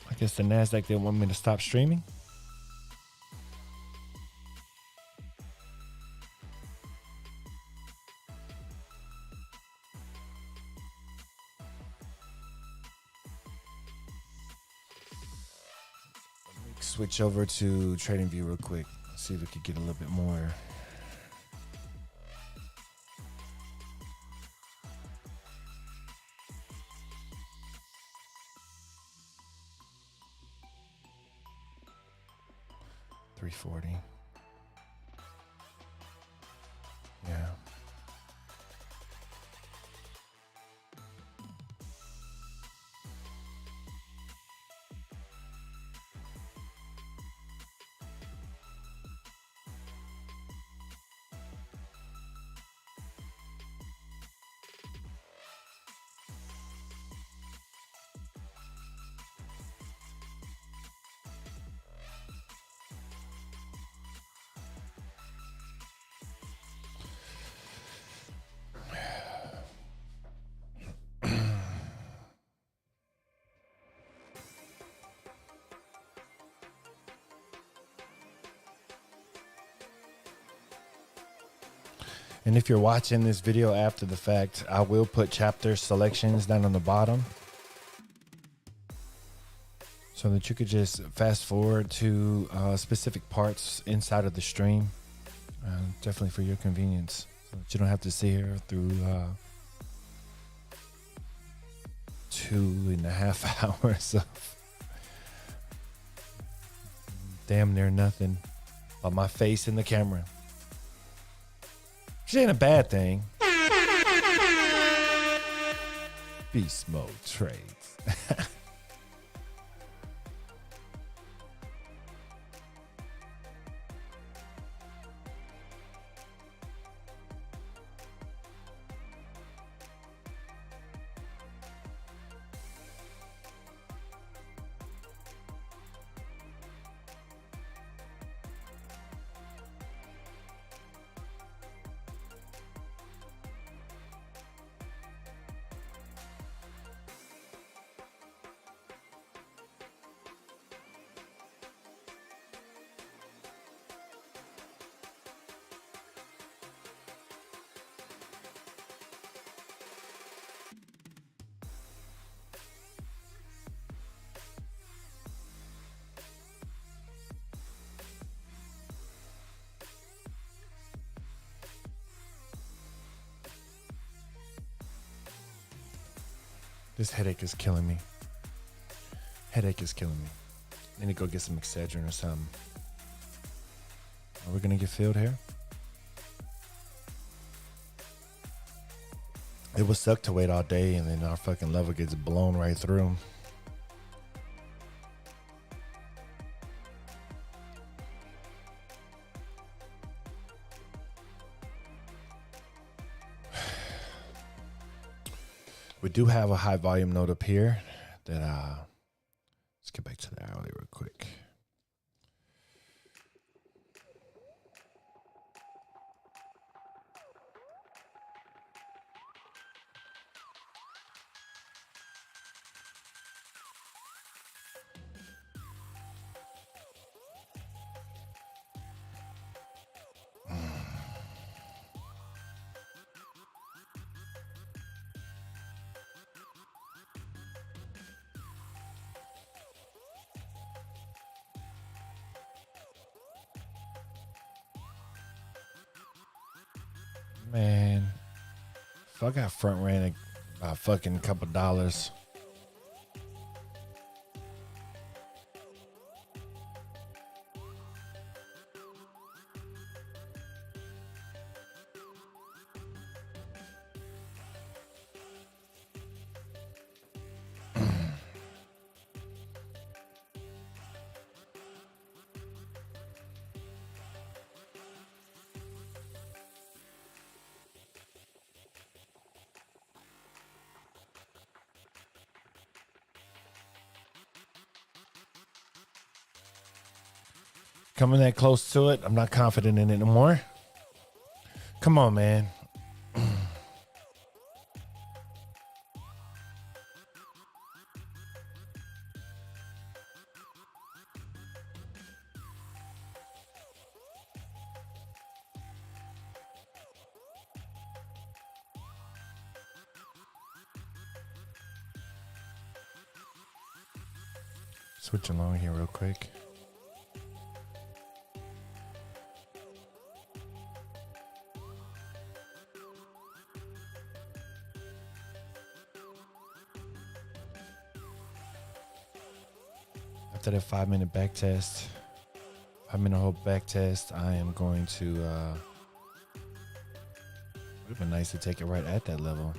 [SPEAKER 1] I guess the NASDAQ didn't want me to stop streaming. Switch over to TradingView real quick. See if we could get a little bit more. $340. Yeah. And if you're watching this video after the fact, I will put chapter selections down on the bottom so that you could just fast forward to specific parts inside of the stream, definitely for your convenience, so that you don't have to sit here through 2.5 hours of damn near nothing but my face in the camera. Which ain't a bad thing. Beast mode trades. This headache is killing me. Headache is killing me. I need to go get some Excedrin or something. Are we gonna get filled here? It would suck to wait all day and then our fucking level gets blown right through. We do have a high volume node up here that let's get back to the hourly real quick. Man, if I got front ran a fucking couple dollars. Coming that close to it, I'm not confident in it anymore. Come on, man. Switch along here real quick. After that 5-minute back test, 5-minute whole back test, I am going to, it would have been nice to take it right at that level.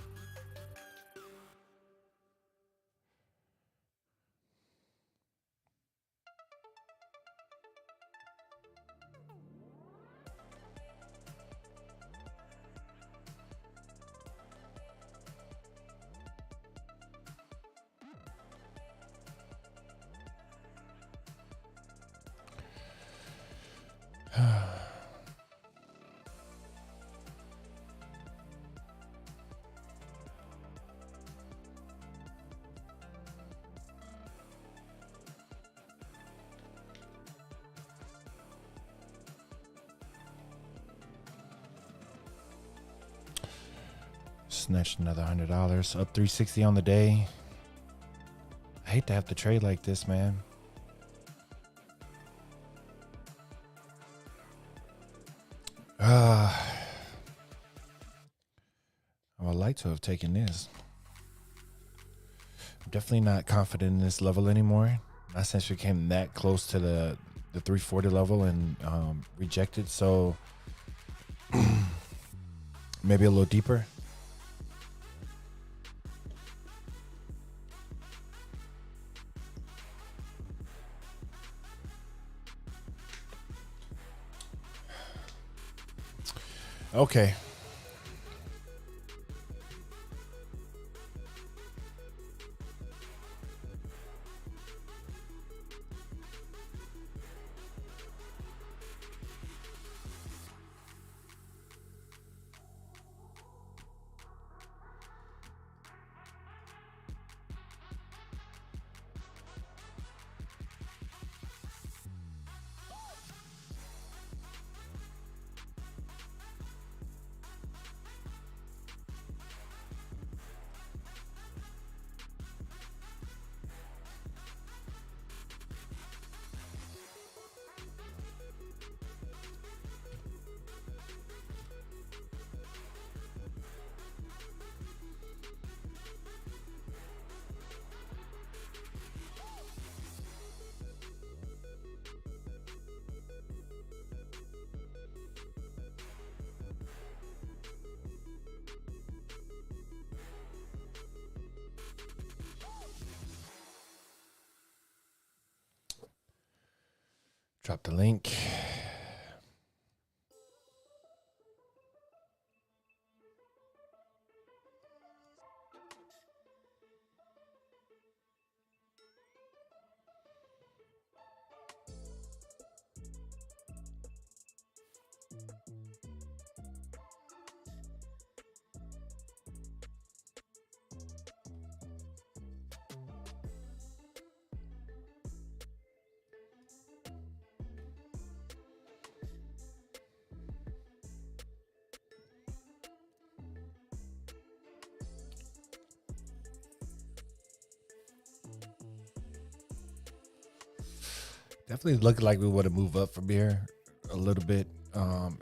[SPEAKER 1] snatched another $100. Up 360 on the day. I hate to have to trade like this, man. I would like to have taken this. I'm definitely not confident in this level anymore. Not since we came that close to the 340 level and rejected. So maybe a little deeper. Okay. Drop the link. Definitely look like we want to move up from here a little bit.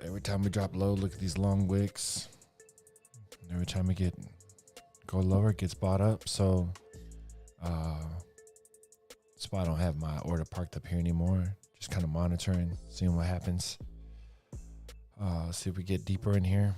[SPEAKER 1] Every time we drop low, look at these long wicks. Every time we go lower, it gets bought up. So that's why I don't have my order parked up here anymore. Just kind of monitoring, seeing what happens. See if we get deeper in here.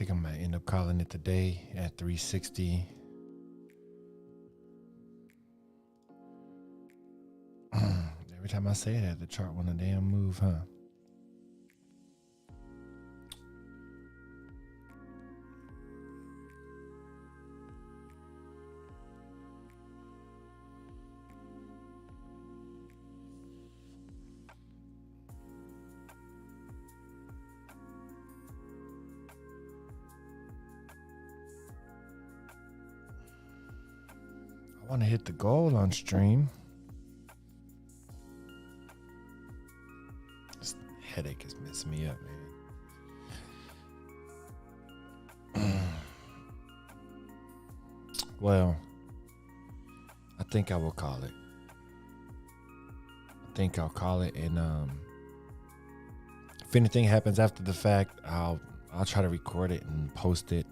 [SPEAKER 1] think I might end up calling it today at 360. Every time I say that, the chart want to damn move, huh? I want to hit the goal on stream. This headache is messing me up, man. Well, I think I will call it. I think I'll call it, and if anything happens after the fact, I'll try to record it and post it.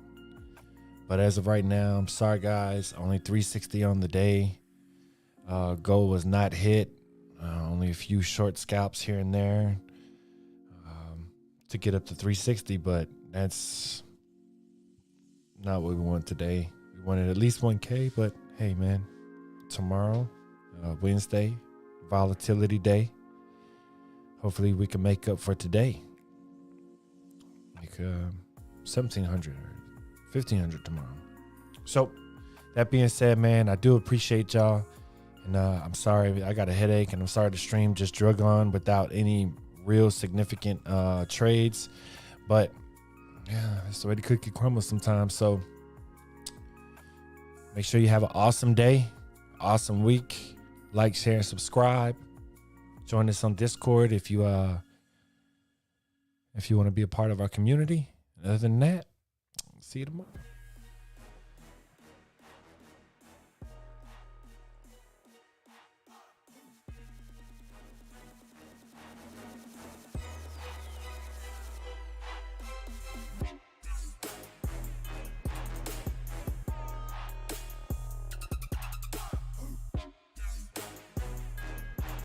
[SPEAKER 1] But as of right now, I'm sorry, guys. Only 360 on the day. Goal was not hit. Only a few short scalps here and there to get up to 360. But that's not what we want today. We wanted at least 1K. But hey, man, tomorrow, Wednesday, volatility day. Hopefully, we can make up for today. Like 1,700 or 1,500 tomorrow. So that being said, man, I do appreciate y'all, and I'm sorry I got a headache, and I'm sorry the stream just drug on without any real significant trades, but yeah, that's the way the cookie crumbles sometimes. So make sure you have an awesome day, awesome week. Like, share, and subscribe. Join us on Discord if you want to be a part of our community. Other than that, see you tomorrow.